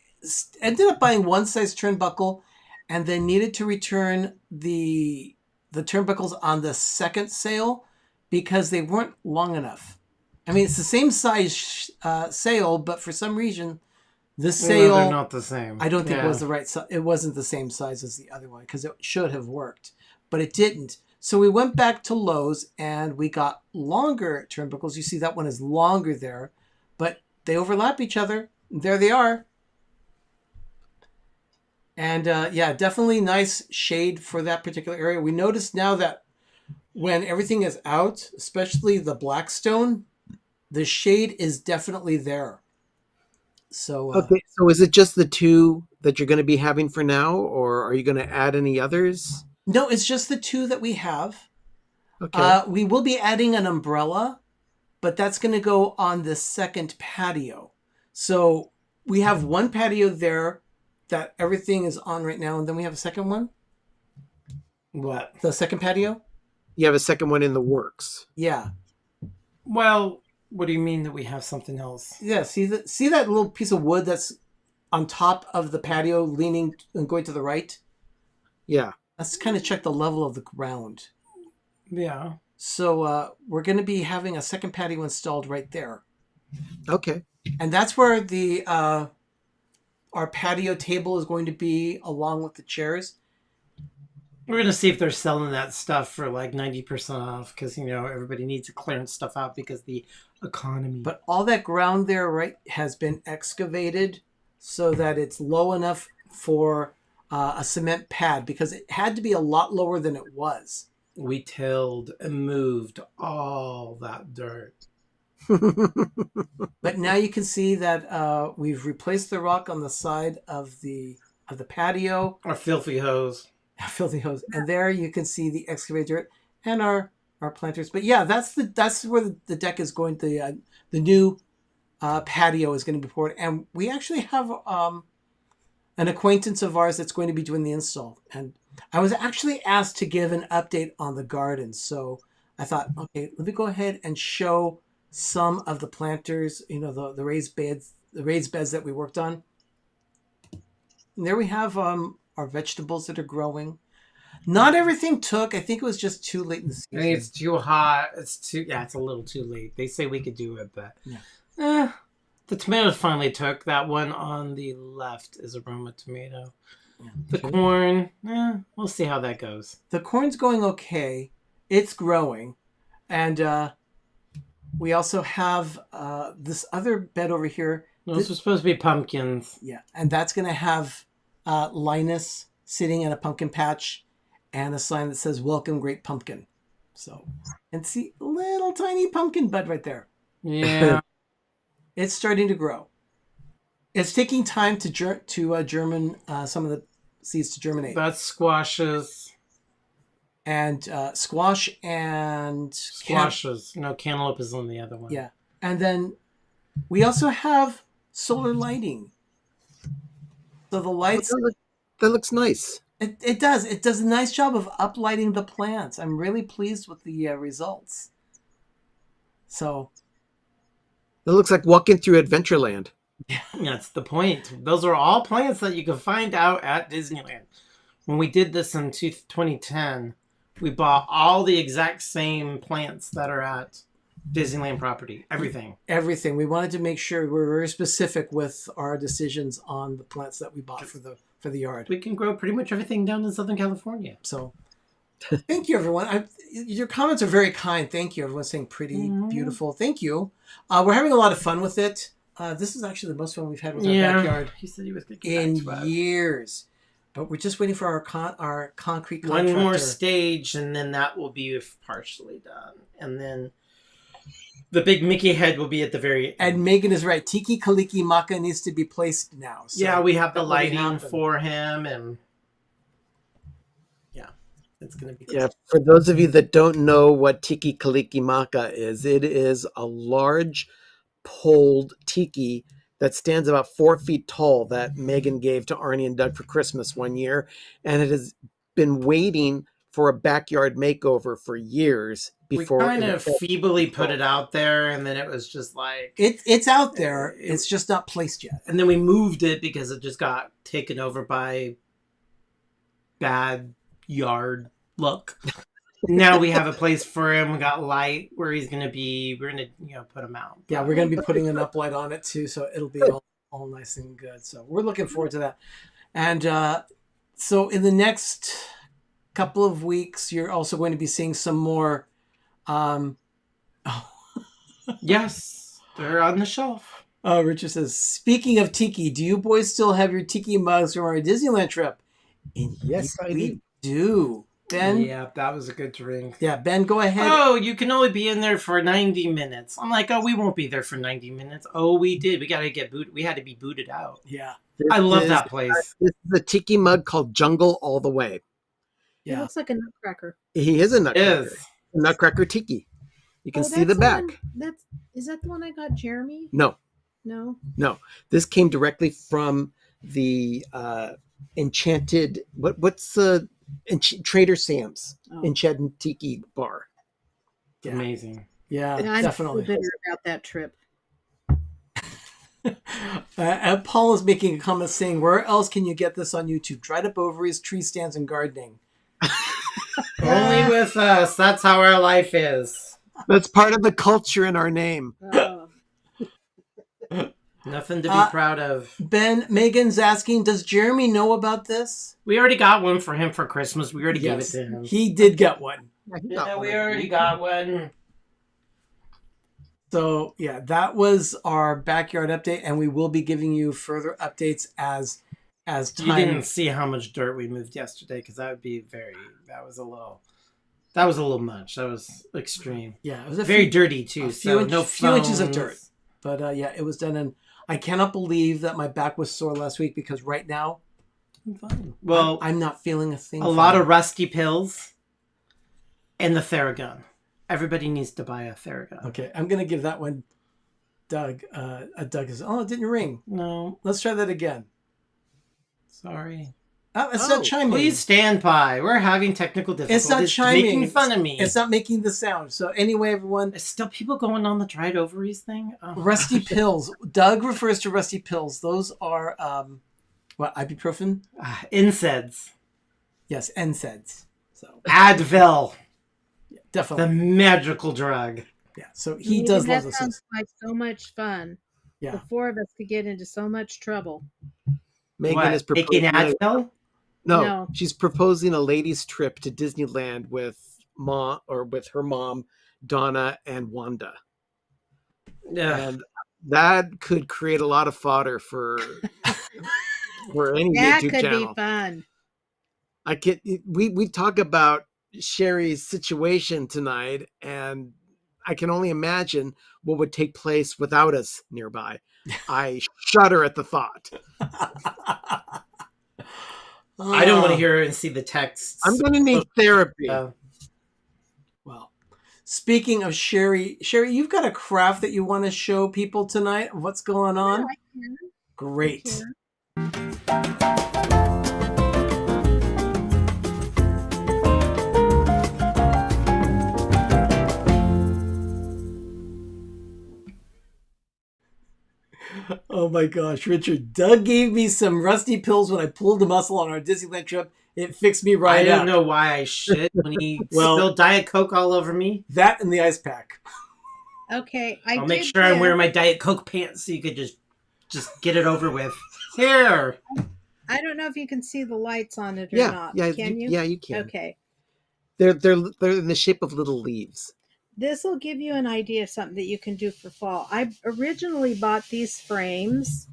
ended up buying one size turnbuckle and then needed to return the turnbuckles on the second sale because they weren't long enough. I mean, it's the same size sale, but for some reason, this No, sale, they're not the same. I don't think Yeah. it was the right size. It wasn't the same size as the other one because it should have worked, but it didn't. So we went back to Lowe's and we got longer turnbuckles. You see that one is longer there, but they overlap each other. There they are. And yeah, definitely nice shade for that particular area. We notice now that when everything is out, especially the Blackstone, the shade is definitely there. So Okay, so is it just the two that you're going to be having for now, or are you going to add any others? no, it's just the two that we have. Okay. We will be adding an umbrella, but that's going to go on the second patio. So we have one patio there that everything is on right now, and then we have a second one. What? The second patio? You have a second one in the works. Yeah. Well, what do you mean that we have something else? Yeah, see that little piece of wood that's on top of the patio leaning and going to the right? Yeah. Let's kind of check the level of the ground. Yeah. So we're going to be having a second patio installed right there. Okay. And that's where the our patio table is going to be along with the chairs. We're gonna see if they're selling that stuff for like 90% off because everybody needs to clearance stuff out because the economy. But all that ground there right has been excavated so that it's low enough for a cement pad because it had to be a lot lower than it was. we tilled and moved all that dirt. But now you can see that we've replaced the rock on the side of the patio. Our filthy hose. Filthy hose, and there you can see the excavated dirt and our planters. But yeah, that's where the deck is going. The new patio is going to be poured, and we actually have an acquaintance of ours that's going to be doing the install. And I was actually asked to give an update on the garden, so I thought, okay, let me go ahead and show some of the planters. The raised beds, that we worked on. And there we have our vegetables that are growing. Not everything took. I think it was just too late in the season. I think it's too hot. It's a little too late. They say we could do it, but the tomatoes finally took. That one on the left is a Roma tomato. Yeah. The corn, we'll see how that goes. The corn's going okay. It's growing. And we also have this other bed over here. Those are supposed to be pumpkins. Yeah, and that's going to have Linus sitting in a pumpkin patch and a sign that says "Welcome, Great Pumpkin." So, and see, little tiny pumpkin bud right there. Yeah. It's starting to grow. It's taking time to germinate some of the seeds to germinate. That's squashes. And squash and Squashes. No, cantaloupe is on the other one. yeah, and then we also have solar lighting. So the lights, That looks nice. it does a nice job of uplighting the plants. I'm really pleased with the results. So It looks like walking through Adventureland. That's the point. Those are all plants that you can find out at Disneyland. When we did this in 2010, we bought all the exact same plants that are at Disneyland property. Everything. We wanted to make sure we're very specific with our decisions on the plants that we bought for the yard. We can grow pretty much everything down in Southern California. So thank you, everyone. Your comments are very kind. Thank you. Everyone's saying pretty, beautiful. Thank you. We're having a lot of fun with it. This is actually the most fun we've had with our backyard He said he was going to get in back to us. years. But we're just waiting for our concrete One contractor. more stage, and then that will be partially done. And then the big Mickey head will be at the very end. And Megan is right. Tiki Kaliki Maka needs to be placed now. So yeah, we have the that will lighting happen. for him, and yeah, it's going to be Yeah, for those of you that don't know what Tiki Kaliki Maka is, it is a large poled tiki that stands about 4 feet tall that Megan gave to Arnie and Doug for Christmas one year. And it has been waiting for a backyard makeover for years before we kind it of feebly put it out there, and then it was just like It's out there. It's just not placed yet. and then we moved it because it just got taken over by bad yard luck. Now we have a place for him. We got light where he's gonna be. We're gonna put him out. Yeah, we're going to be putting an uplight on it too, so it'll be all nice and good. So we're looking forward to that. And so in the next couple of weeks, you're also going to be seeing some more. Yes, they're on the shelf. Richard says, speaking of tiki, do you boys still have your tiki mugs from our Disneyland trip? And Yes, I we do. Ben? Yeah, that was a good drink. Yeah, Ben, go ahead. Oh, you can only be in there for 90 minutes. I'm like, oh, we won't be there for 90 minutes. Oh, we did. We got to get booted. We had to be booted out. Yeah. I love This that is- place. This is a tiki mug called Jungle All the Way. It Yeah. looks like a nutcracker. He is a nutcracker. Is. A nutcracker tiki. You can Oh, see the that's back. one- is that the one I got, Jeremy? No, No. this came directly from the Enchanted. What's the Trader Sam's Oh. Enchanted Tiki Bar? Yeah. Amazing. Yeah, And I'm definitely. so bitter about that trip. Paul is making a comment saying, where else can you get this on YouTube? Dried up ovaries, tree stands, and gardening. Only with us. That's how our life is. That's part of the culture in our name. Oh. Nothing to be proud of. Ben, Megan's asking, does Jeremy know about this? We already got one for him for Christmas. We already Yes, gave it to him. he did get one. Yeah, we already got one. So, yeah, that was our backyard update, and we will be giving you further updates as You time. didn't see how much dirt we moved yesterday because that would be that was a little much. That was extreme. Yeah, it was a Very few, dirty too. a So few, no few inches of phones. dirt. But yeah, it was done, and I cannot believe that my back was sore last week because right now, I'm fine. Well, I'm not feeling a thing. a lot of rusty pills and the Theragun. Everybody needs to buy a Theragun. Okay, I'm gonna give that one, Doug. Doug is. Oh, it didn't ring. No, Let's try that again. sorry. Oh, it's Oh, not chiming. Please stand by. We're having technical difficulties. It's not chiming. Making fun of me. It's not making the sound. So anyway, everyone, There's still people going on the dried ovaries thing. Oh. rusty pills. Doug refers to rusty pills. Those are what, ibuprofen? NSAIDs. Yes, NSAIDs. So Advil. The definitely, magical drug. yeah. So he does love That this. sounds like so much fun. Yeah. The four of us could get into so much trouble. Megan What, is taking proposing. Advil? No, she's proposing a ladies' trip to Disneyland with her mom, Donna, and Wanda, Yeah. and that could create a lot of fodder for any That YouTube could channel. be fun. We talk about Sherry's situation tonight, and I can only imagine what would take place without us nearby. I shudder at the thought. I don't want to hear and see the texts. I'm going to need therapy. Well, speaking of Sherry, you've got a craft that you want to show people tonight. What's going on? Yeah, I can. Great. Sure. Oh my gosh, Richard. Doug gave me some rusty pills when I pulled the muscle on our Disneyland trip. It fixed me I right don't up. know why I shit when he Well- spilled Diet Coke all over me. That and the ice pack. Okay, I'll make sure I'm wearing my Diet Coke pants so you could just get it over with. Here. I don't know if you can see the lights on it or Yeah, not. yeah, Can you? yeah, you can. Okay. They're in the shape of little leaves. This will give you an idea of something that you can do for fall. I originally bought these frames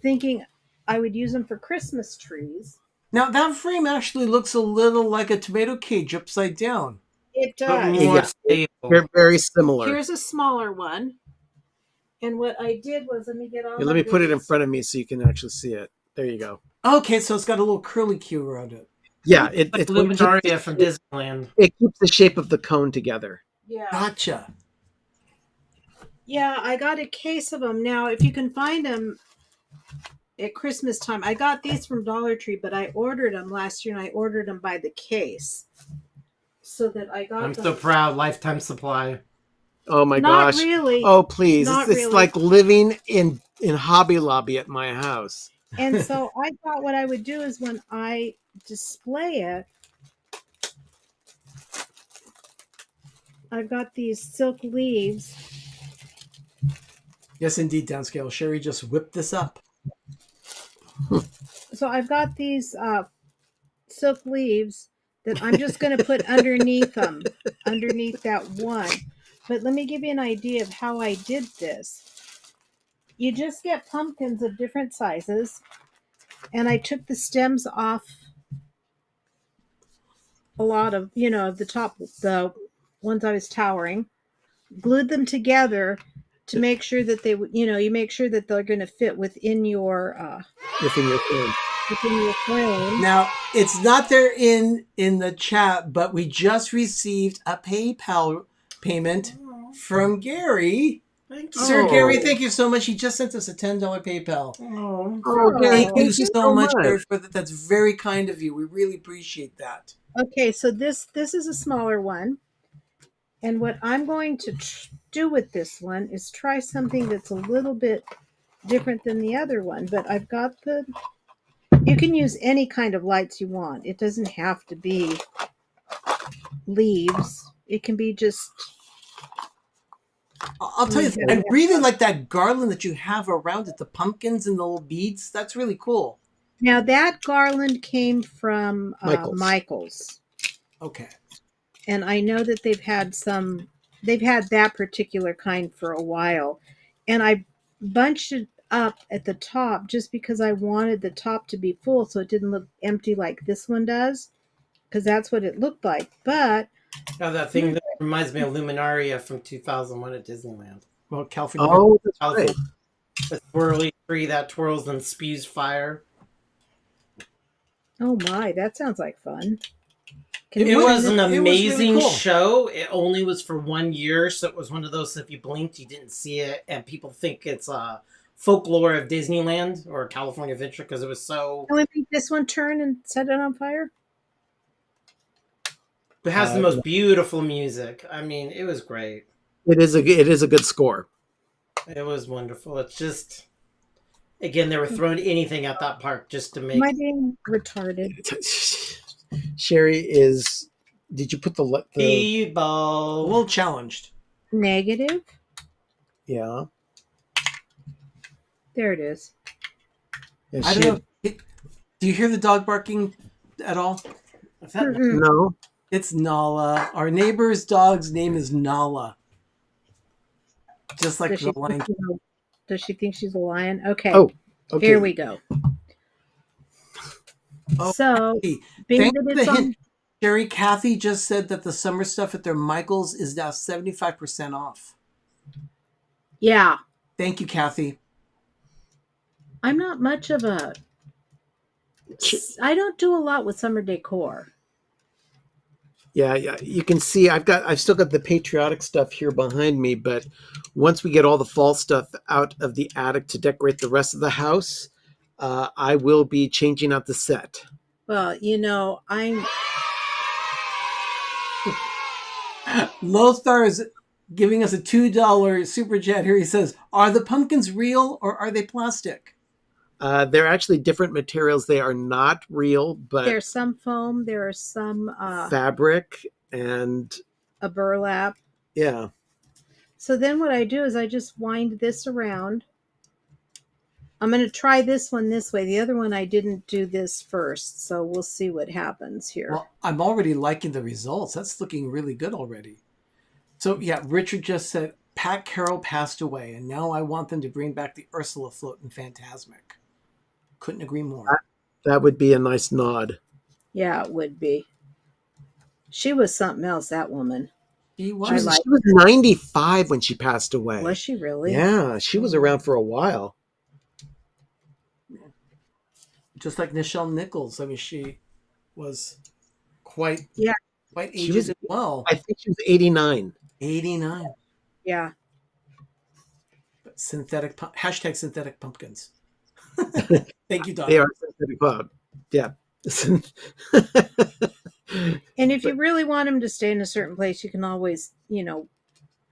thinking I would use them for Christmas trees. Now that frame actually looks a little like a tomato cage upside down. It But does. more Yeah. stable. They're very similar. Here's a smaller one. And what I did was, let me get all Here, my let me put it in goodies. front of me so you can actually see it. There you go. Okay, so it's got a little curly Q around it. Yeah, Like it Luminaria from Disneyland. it keeps the shape of the cone together. Yeah. Gotcha. Yeah, I got a case of them. Now, if you can find them at Christmas time, I got these from Dollar Tree, but I ordered them last year and I ordered them by the case. So that I got I'm them. so proud. Lifetime supply. Oh my Not gosh. really. Oh please. Not It's really. like living in Hobby Lobby at my house. And so I thought what I would do is when I display it, I've got these silk leaves. Yes, indeed, downscale. Sherry just whipped this up. So I've got these silk leaves that I'm just going to put underneath them, underneath that one. But let me give you an idea of how I did this. You just get pumpkins of different sizes, and I took the stems off a lot of, the top, the ones I was towering, glued them together to make sure that they, you make sure that they're going to fit within your Within your phone. frame. Now, it's not there in the chat, but we just received a PayPal payment from Gary. Thank you. Sir Oh. Gary, thank you so much. He just sent us a $10 PayPal. Oh. Oh, Gary, Thank you so much, much. Gary, for that. That's very kind of you. We really appreciate that. Okay, so this is a smaller one. And what I'm going to do with this one is try something that's a little bit different than the other one. But I've got you can use any kind of lights you want. It doesn't have to be leaves. It can be just... I'll tell you, I really like that garland that you have around it, the pumpkins and the little beads. That's really cool. Now that garland came from Michael's. Okay. And I know that they've had that particular kind for a while. And I bunched it up at the top just because I wanted the top to be full so it didn't look empty like this one does, because that's what it looked like. But Oh, that thing that reminds me of Luminaria from 2001 at Disneyland. Well, California. Oh, that's California. right. The swirly tree that twirls and spews fire. oh my, that sounds like fun. It was an it was really amazing cool. show. It only was for 1 year, so it was one of those, if you blinked, you didn't see it, and people think it's folklore of Disneyland or California Adventure because it was so... Can we make this one turn and set it on fire? It has the most beautiful music. I mean, it was great. It is a good score. It was wonderful. It's just... Again, they were throwing anything at that park just to make... Am I being retarded? Sherry is. Did you put the A Speedball. little challenged. Negative? yeah? There it is. Yeah, I don't know. Do you hear the dog barking at all? Is that- Mm-mm. No. It's Nala. Our neighbor's dog's name is Nala. Just like Does she, the think line. she's does she think she's a lion? Okay. Oh, okay. Here we go. Oh, So, Hey, being thanks that for it's the on, hint. Sherry, Kathy just said that the summer stuff at their Michael's is now 75% off. yeah, Thank you, Kathy. I'm not much of a. I don't do a lot with summer decor. Yeah. You can see I've still got the patriotic stuff here behind me, but once we get all the fall stuff out of the attic to decorate the rest of the house, I will be changing out the set. Well, I'm. Lothar is giving us a $2 super chat here. He says, "Are the pumpkins real or are they plastic?" They're actually different materials. They are not real, but There's some foam. There are some fabric and a burlap. yeah. So then what I do is I just wind this around. I'm going to try this one this way. The other one I didn't do this first, so we'll see what happens here. Well, I'm already liking the results. That's looking really good already. So yeah, Richard just said Pat Carroll passed away, and now I want them to bring back the Ursula float in Fantasmic. Couldn't agree more. That would be a nice nod. Yeah, it would be. She was something else, that woman. She She was. was, like- she was 95 when she passed away. Was she really? Yeah, she was around for a while. Just like Nichelle Nichols. I mean, she was quite She aged was- as well. I think she was 89. 89. Yeah. Hashtag synthetic pumpkins. Thank you, Don. They are synthetic cloud. Yeah. And if you really want them to stay in a certain place, you can always,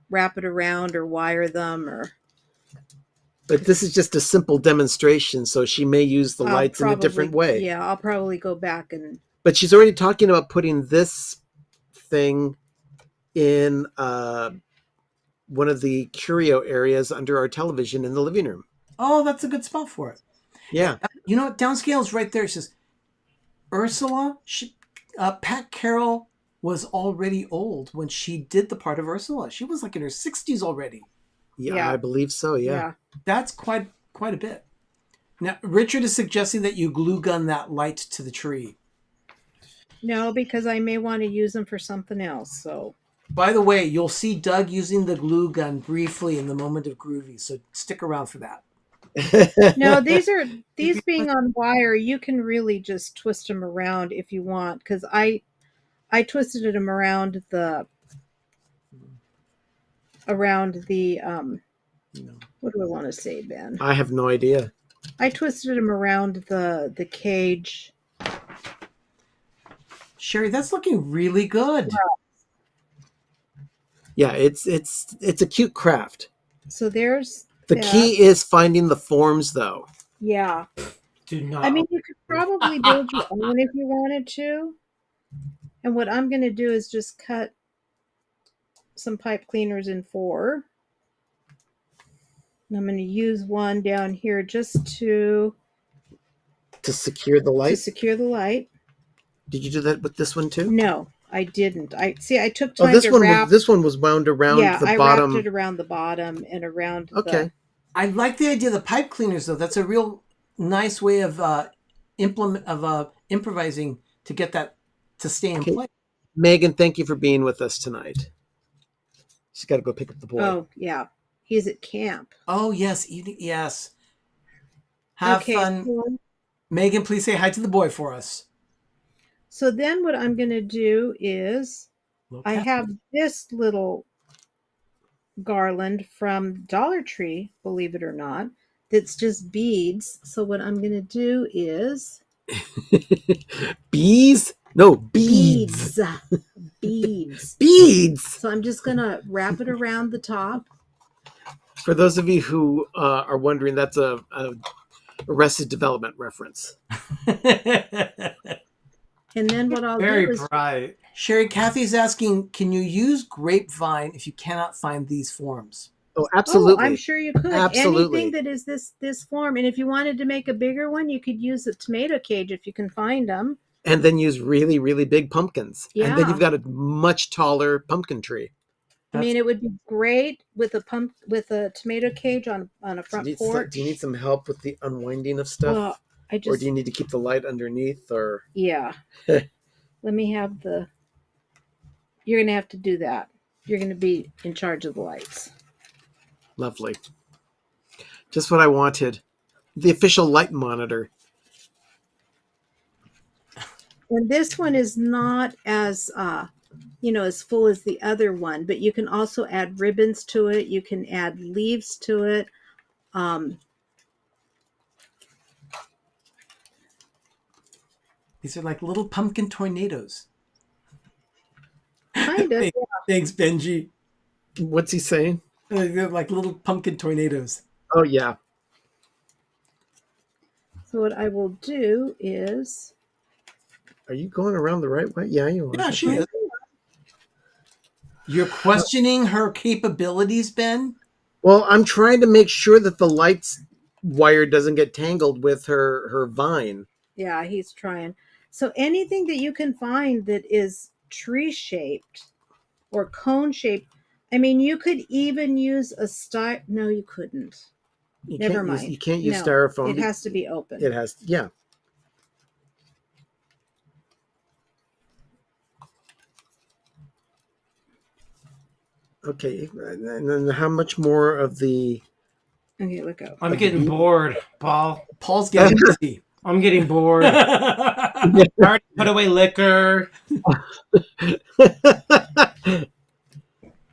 wrap it around or wire them or But this is just a simple demonstration, so she may use the I'll lights in a different probably- way. Yeah, I'll probably go back and But she's already talking about putting this thing in one of the curio areas under our television in the living room. Oh, that's a good spot for it. Yeah. You know what? Downscale is right there. It says Ursula. Pat Carroll was already old when she did the part of Ursula. She was like in her 60s already. Yeah, Yeah. I believe so. Yeah. That's quite a bit. Now, Richard is suggesting that you glue gun that light to the tree. No, because I may want to use them for something else. So By the way, you'll see Doug using the glue gun briefly in the moment of Groovy, so stick around for that. no, these being on wire, you can really just twist them around if you want. Because I twisted them around the what do I want to say, Ben? I have no idea. I twisted them around the cage. Sherry, that's looking really good. Yeah, it's a cute craft. So there's The that. key is finding the forms, though. Yeah. Do not. I mean, you could probably build your own if you wanted to. And what I'm going to do is just cut some pipe cleaners in 4. And I'm going to use one down here just to To secure the light. secure the light. Did you do that with this one too? No, I didn't. I took Oh, time this to one wrap. this one was wound around yeah, the I bottom. wrapped it around the bottom and around Okay. I like the idea of the pipe cleaners, though. That's a real nice way of improvising to get that to stay in Okay. place. Megan, thank you for being with us tonight. She's got to go pick up the boy. Oh, yeah. He's at camp. Oh yes, yes. Have Okay, fun, Megan. Please say hi to the boy for us. So then what I'm going to do is I have this little garland from Dollar Tree, believe it or not, that's just beads. So what I'm going to do is Bees? No, beads. Beads. Beads. So I'm just going to wrap it around the top. For those of you who are wondering, that's a Arrested Development reference. And then what I'll do Very is bright. Sherry, Kathy's asking, can you use grapevine if you cannot find these forms? Oh, absolutely. Oh, I'm sure you could. Absolutely. Anything that is this form. And if you wanted to make a bigger one, you could use a tomato cage if you can find them. And then use really, really big pumpkins. And then Yeah. you've got a much taller pumpkin tree. I mean, it would be great with a tomato cage on a front porch. Do you need some help with the unwinding of stuff? Well, I or just do you need to keep the light underneath? Or yeah. Let me have the. You're gonna have to do that. You're gonna be in charge of the lights. Lovely. Just what I wanted. The official light monitor. And this one is not as as full as the other one, but you can also add ribbons to it. You can add leaves to it. These are like little pumpkin tornadoes. Kind of. Thanks, Benji. What's he saying? They're like little pumpkin tornadoes. Oh, yeah. So what I will do is Are you going around the right way? Yeah, you are. Yeah, she is. You're questioning her capabilities, Ben? Well, I'm trying to make sure that the lights wire doesn't get tangled with her vine. yeah, he's trying. So anything that you can find that is tree shaped or cone shaped. I mean, you could even use a no, you couldn't. You Never can't use, mind. you can't use No, styrofoam. It has to be open. It has, yeah. Okay, and then how much more of the? Okay, look out. I'm getting bored, Paul. Paul's getting busy. I'm getting bored. I already put away liquor.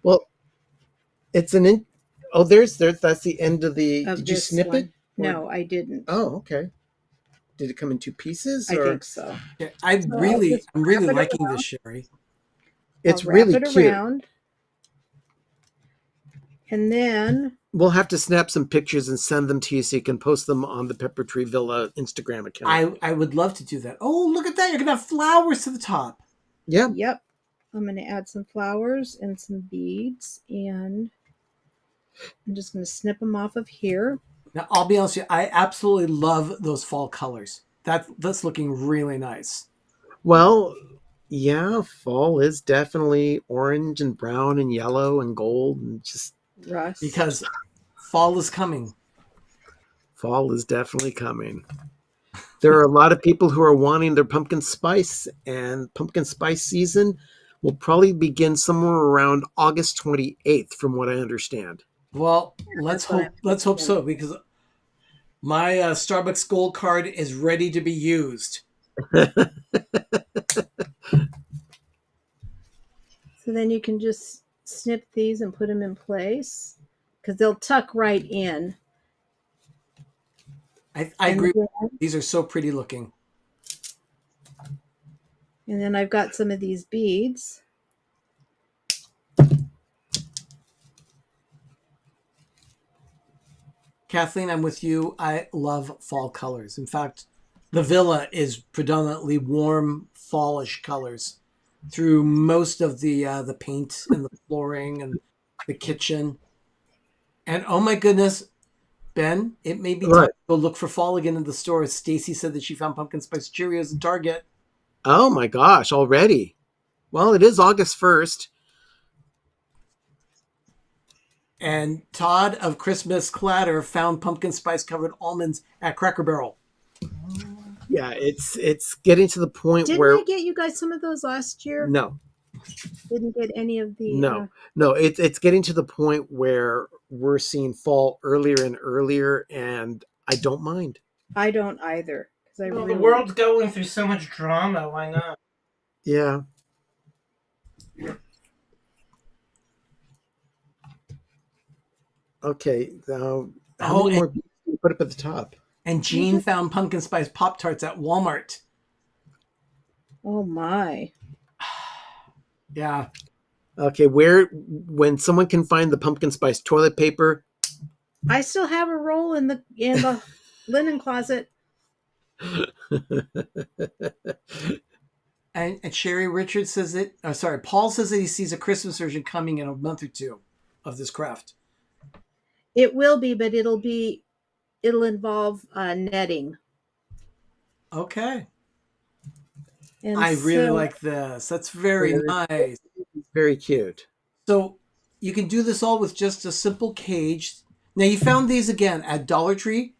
Well, it's an in. Oh, there's that's the end of the. Of Did you this snip one. it? Or- No, I didn't. Oh, okay. Did it come in two pieces? I Or? think so. Yeah, I'm So I'll really just I'm really wrap it liking around. this, Sherry. It's I'll wrap really it cute. around. And then We'll have to snap some pictures and send them to you so you can post them on the Pepper Tree Villa Instagram account. I would love to do that. Oh, look at that. You're gonna have flowers to the top. Yeah. yep. I'm gonna add some flowers and some beads, and I'm just gonna snip them off of here. Now I'll be honest with you, I absolutely love those fall colors. That's looking really nice. Well, yeah, fall is definitely orange and brown and yellow and gold and just Rust. Because fall is coming. fall is definitely coming. There are a lot of people who are wanting their pumpkin spice, and pumpkin spice season will probably begin somewhere around August 28th, from what I understand. Well, let's That's what hope. Let's hope so, because my Starbucks Gold card is ready to be used. So then you can just snip these and put them in place because they'll tuck right in. I And agree. then- These are so pretty looking. And then I've got some of these beads. Kathleen, I'm with you. I love fall colors. In fact, the villa is predominantly warm, fallish colors through most of the paint and the flooring and the kitchen. And oh my goodness, Ben, it may be time What? to go look for fall again in the store. Stacy said that she found pumpkin spice Cheerios in Target. Oh my gosh, already? Well, it is August 1st. And Todd of Christmas Clatter found pumpkin spice covered almonds at Cracker Barrel. Yeah, it's getting to the point Didn't where I get you guys some of those last year? no, Didn't get any of the. no, it's getting to the point where we're seeing fall earlier and earlier, and I don't mind. I don't either. Because I Well, really, the world's going through so much drama. Why not? Yeah. Okay. Now, how Oh, many and- more beads do you put up at the top? And Jean found pumpkin spice Pop Tarts at Walmart. Oh my. Yeah. Okay, when someone can find the pumpkin spice toilet paper, I still have a roll in the linen closet. And Sherry Richards says that, Paul says that he sees a Christmas version coming in a month or two of this craft. It will be, but it'll involve netting. Okay. And I really so- like this. That's very Yeah. nice. very cute. So you can do this all with just a simple cage. Now you found these again at Dollar Tree?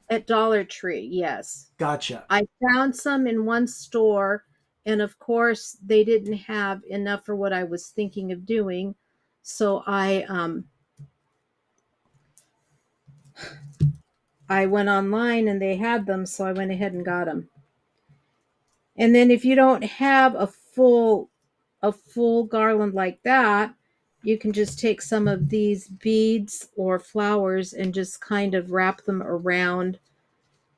at Dollar Tree. Yes, Gotcha. I found some in one store, and of course they didn't have enough for what I was thinking of doing. So I went online and they had them, so I went ahead and got them. And then if you don't have a full garland like that, you can just take some of these beads or flowers and just kind of wrap them around,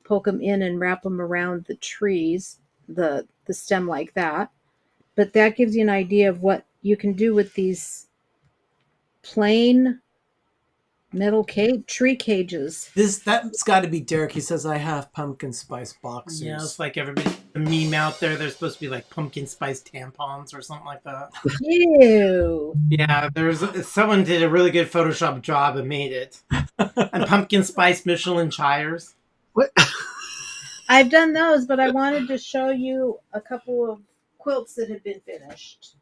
poke them in and wrap them around the trees, the stem like that. But that gives you an idea of what you can do with these plain metal tree cages. That's got to be Derek. He says, I have pumpkin spice boxers. Yeah, it's like everybody, the meme out there. There's supposed to be like pumpkin spice tampons or something like that. Ew. Yeah, someone did a really good Photoshop job and made it. And pumpkin spice Michelin tires. What? I've done those, but I wanted to show you a couple of quilts that have been finished.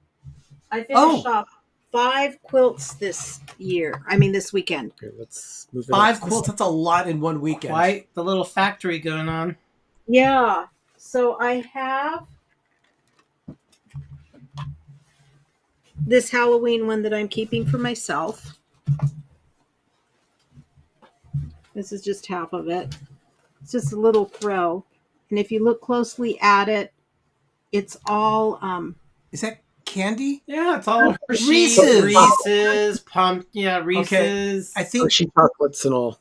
I finished off 5 quilts this year. I mean, this weekend. Okay, let's move it 5 up. quilts, that's a lot in one weekend. Quite the little factory going on. Yeah. So I have this Halloween one that I'm keeping for myself. This is just half of it. It's just a little throw. And if you look closely at it, it's all Is that candy? Yeah, it's all Reese's. Reese's, Reese's. I think Hershey chocolates and all.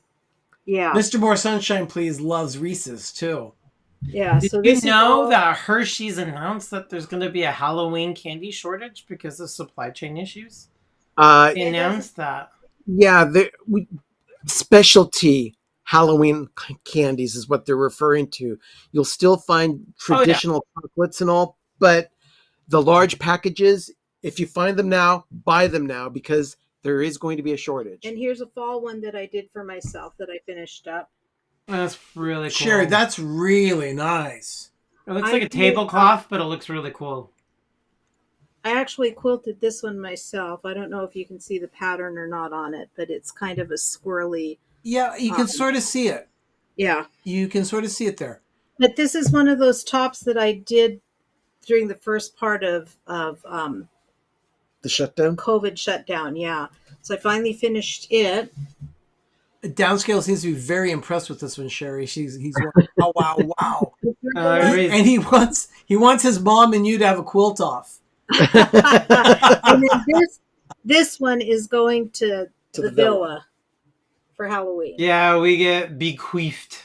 yeah. Mr. More Sunshine Please loves Reese's too. Yeah. Did So you this is know all- that Hershey's announced that there's going to be a Halloween candy shortage because of supply chain issues? They announced that. Yeah, specialty Halloween candies is what they're referring to. You'll still find traditional chocolates and all, but the large packages, if you find them now, buy them now because there is going to be a shortage. And here's a fall one that I did for myself that I finished up. That's really cool. Sherry, that's really nice. It looks I like a did- tablecloth, but it looks really cool. I actually quilted this one myself. I don't know if you can see the pattern or not on it, but it's kind of a squirrely. Yeah, you can sort of see it. Yeah. You can sort of see it there. But this is one of those tops that I did during the first part of The shutdown? COVID shutdown. Yeah. So I finally finished it. Downscale seems to be very impressed with this one, Sherry. He's going, wow, wow, wow. And he wants his mom and you to have a quilt off. And then this one is going to the villa for Halloween. Yeah, we get bequeathed.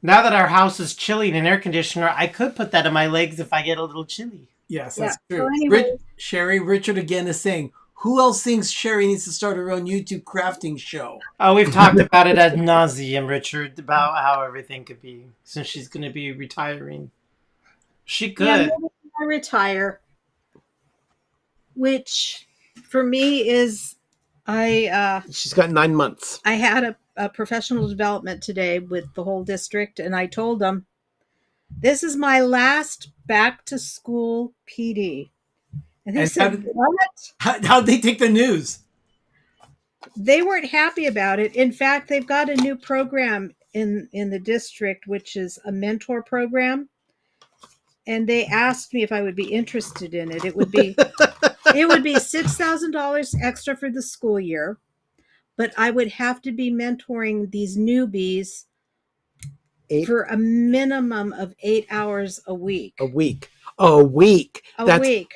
Now that our house is chilly in an air conditioner, I could put that on my legs if I get a little chilly. Yes, Yeah, that's so true. anyway- Richard again is saying, who else thinks Sherry needs to start her own YouTube crafting show? Oh, we've talked about it ad nauseum, Richard, about how everything could be since she's going to be retiring. She could. Yeah, maybe I retire, which for me is She's got 9 months. I had a professional development today with the whole district, and I told them this is my last back to school PD. And they And said, what? How'd they take the news? They weren't happy about it. In fact, they've got a new program in the district, which is a mentor program. And they asked me if I would be interested in it. It would be $6,000 extra for the school year, but I would have to be mentoring these newbies for a minimum of 8 hours a week. A week. A week. A week.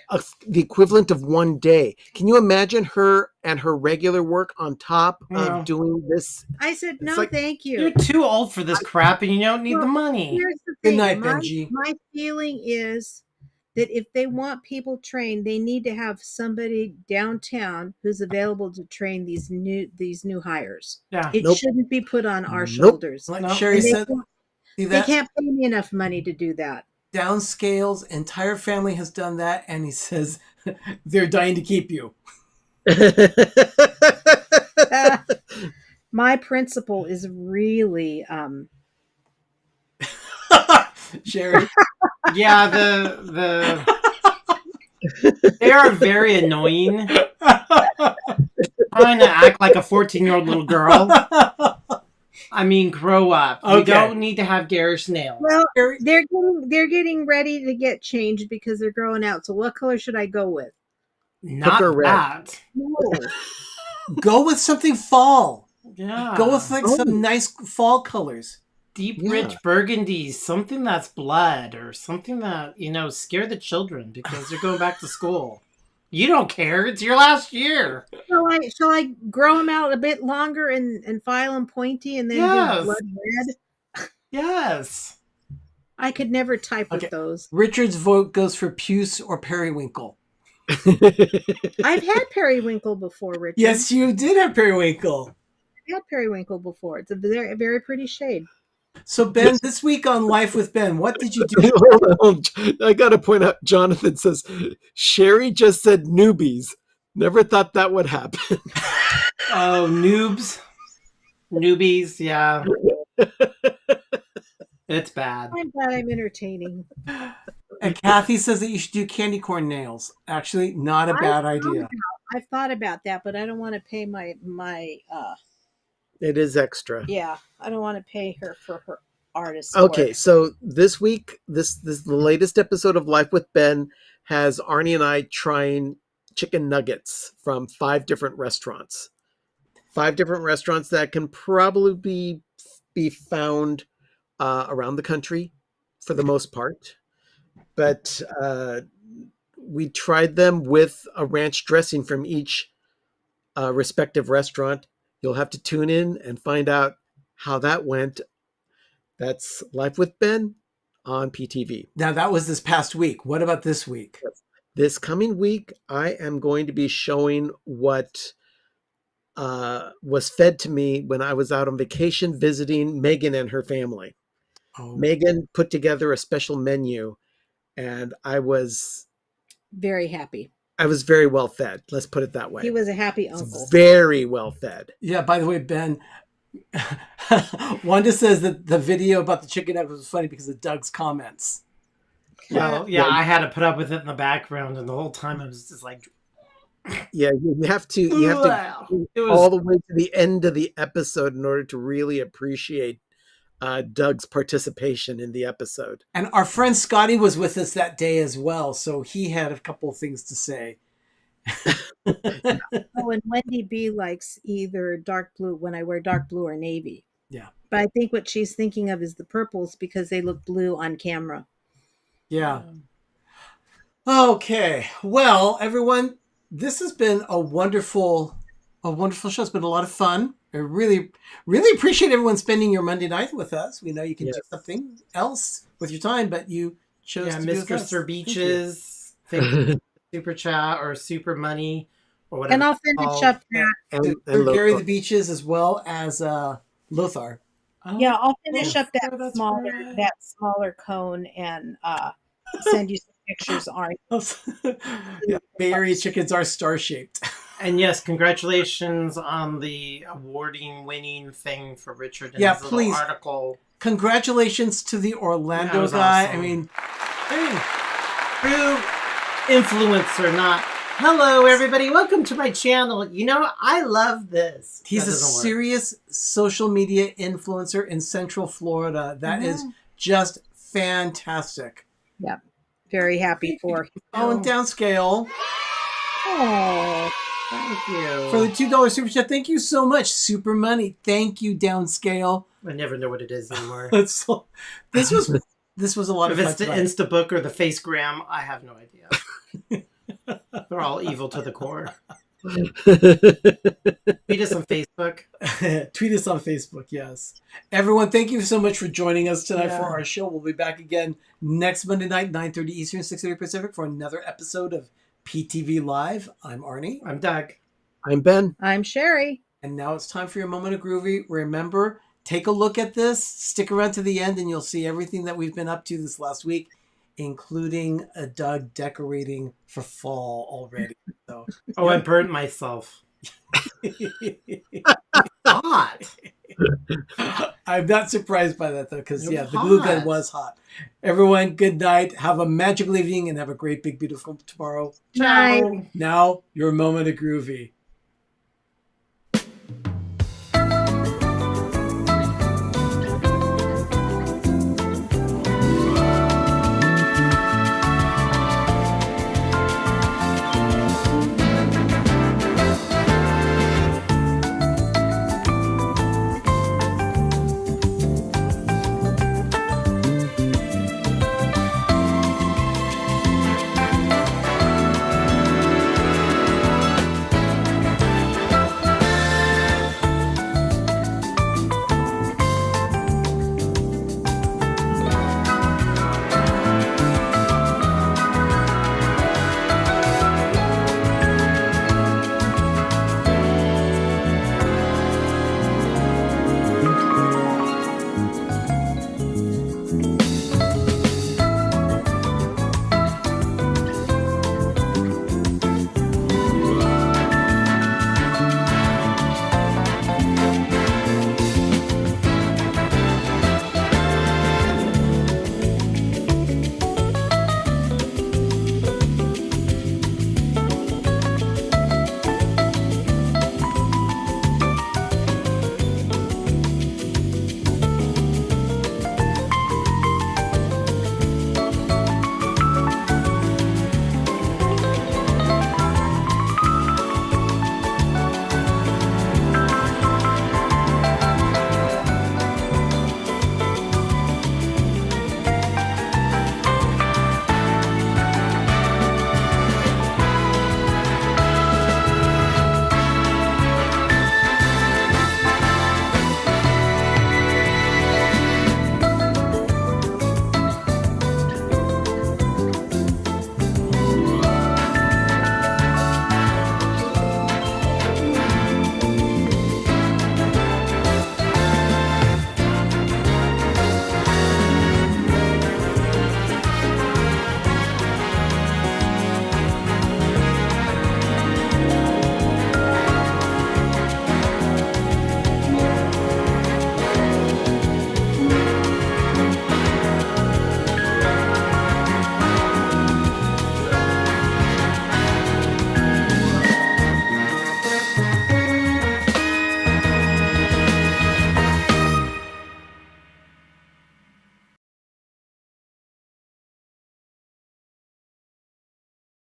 The equivalent of 1 day. Can you imagine her and her regular work on top No. of doing this? I said, no, like- thank you. You're too old for this crap and you don't need the Well, money. Here's the Good thing. night, my, Benji. my feeling is that if they want people trained, they need to have somebody downtown who's available to train these new hires. Yeah. It Nope. shouldn't be put on our Nope. shoulders. Like No. Sherry And they said, can't- see They that? can't pay me enough money to do that. Downscale's entire family has done that, and he says they're dying to keep you. My principal is really Sherry, Yeah, they are very annoying. Trying to act like a 14-year-old little girl. I mean, grow up. We Okay. don't need to have garish nails. well. Sherry, They're getting ready to get changed because they're growing out. So what color should I go with? Not her red. that. No. go with something fall. Yeah. Go with like some nice fall colors. deep, Yeah. rich burgundy, something that's blood or something that, scare the children because they're going back to school. You don't care. It's your last year. Shall I grow them out a bit longer and file them pointy and then Yes. do blood red? Yes. I could never type Okay. with those. Richard's vote goes for puce or periwinkle. I've had periwinkle before, Richard. Yes, you did have periwinkle. I've had periwinkle before. It's a very, very pretty shade. So Ben, this week on Life with Ben, what did you do? Hold on. I got to point out, Jonathan says, Sherry just said newbies. Never thought that would happen. Oh, noobs. Newbies, yeah. It's bad. I'm glad I'm entertaining. And Kathy says that you should do candy corn nails. Actually, not a bad idea. I've thought about that, but I don't want to pay my It is extra. yeah, I don't want to pay her for her artist Okay, work. so this week, this the latest episode of Life with Ben has Arnie and I trying chicken nuggets from 5 different restaurants. 5 different restaurants that can probably be found around the country for the most part. But we tried them with a ranch dressing from each respective restaurant. You'll have to tune in and find out how that went. That's Life with Ben on PTV. Now, that was this past week. What about this week? This coming week, I am going to be showing what was fed to me when I was out on vacation visiting Megan and her family. Oh, Megan put together a special menu, and I was Very happy. very well fed. Let's put it that way. He was a happy uncle. Very well fed. yeah. By the way, Ben, Wanda says that the video about the chicken nuggets was funny because of Doug's comments. Well, yeah, I had to put up with it in the background, and the whole time I was just like, Yeah, you have to wow. go It was all the way to the end of the episode in order to really appreciate Doug's participation in the episode. And our friend Scotty was with us that day as well, so he had a couple of things to say. Oh, and Wendy B likes either dark blue when I wear dark blue or navy. Yeah. But I think what she's thinking of is the purples because they look blue on camera. Yeah. Okay. Well, everyone, this has been a wonderful show. It's been a lot of fun. I really, really appreciate everyone spending your Monday night with us. We know you can do something else with your time, but you chose yeah, to be with Mr. us. Sir Thank you. Beaches, thank Super Chat or Super Money or whatever. And I'll it's finish called. up that. And Through Gary Loco. the Beaches as well as Lothar. Oh, Yeah, I'll finish Oh, up that that's smaller right. that smaller cone and send you some pictures, Arnie. yeah, Bay Area chickens are star-shaped. And yes, congratulations on the winning thing for Richard in Yeah, his please. little article. Congratulations to the That Orlando was guy. awesome. I mean, True influencer, not. Hello, everybody. Welcome to my channel. You know, I love this. he's That a doesn't work. serious social media influencer in Central Florida. That is just fantastic. Very happy for him. Oh, and downscale Oh, Thank you. for the $2 super chat. Thank you so much, Super Money. Thank you, downscale. I never know what it is anymore. This was a lot If of fun. it's the tonight. Instabook or the Facegram, I have no idea. They're all evil to the core. Tweet us on Facebook. Tweet us on Facebook, yes. Everyone, thank you so much for joining us tonight Yeah. for our show. We'll be back again next Monday night, 9:30 Eastern, 6:30 Pacific, for another episode of PTV Live. I'm Arnie. I'm Doug. I'm Ben. I'm Sherry. And now it's time for your moment of groovy. Remember, take a look at this, stick around to the end, and you'll see everything that we've been up to this last week, including a Doug decorating for fall already. So, Oh, I burnt myself. Hot. I'm not surprised by that though, because It yeah, was the glue gun hot. was hot. Everyone, good night. Have a magical evening and have a great, big, beautiful tomorrow. Night. Ciao. Now, your moment of groovy.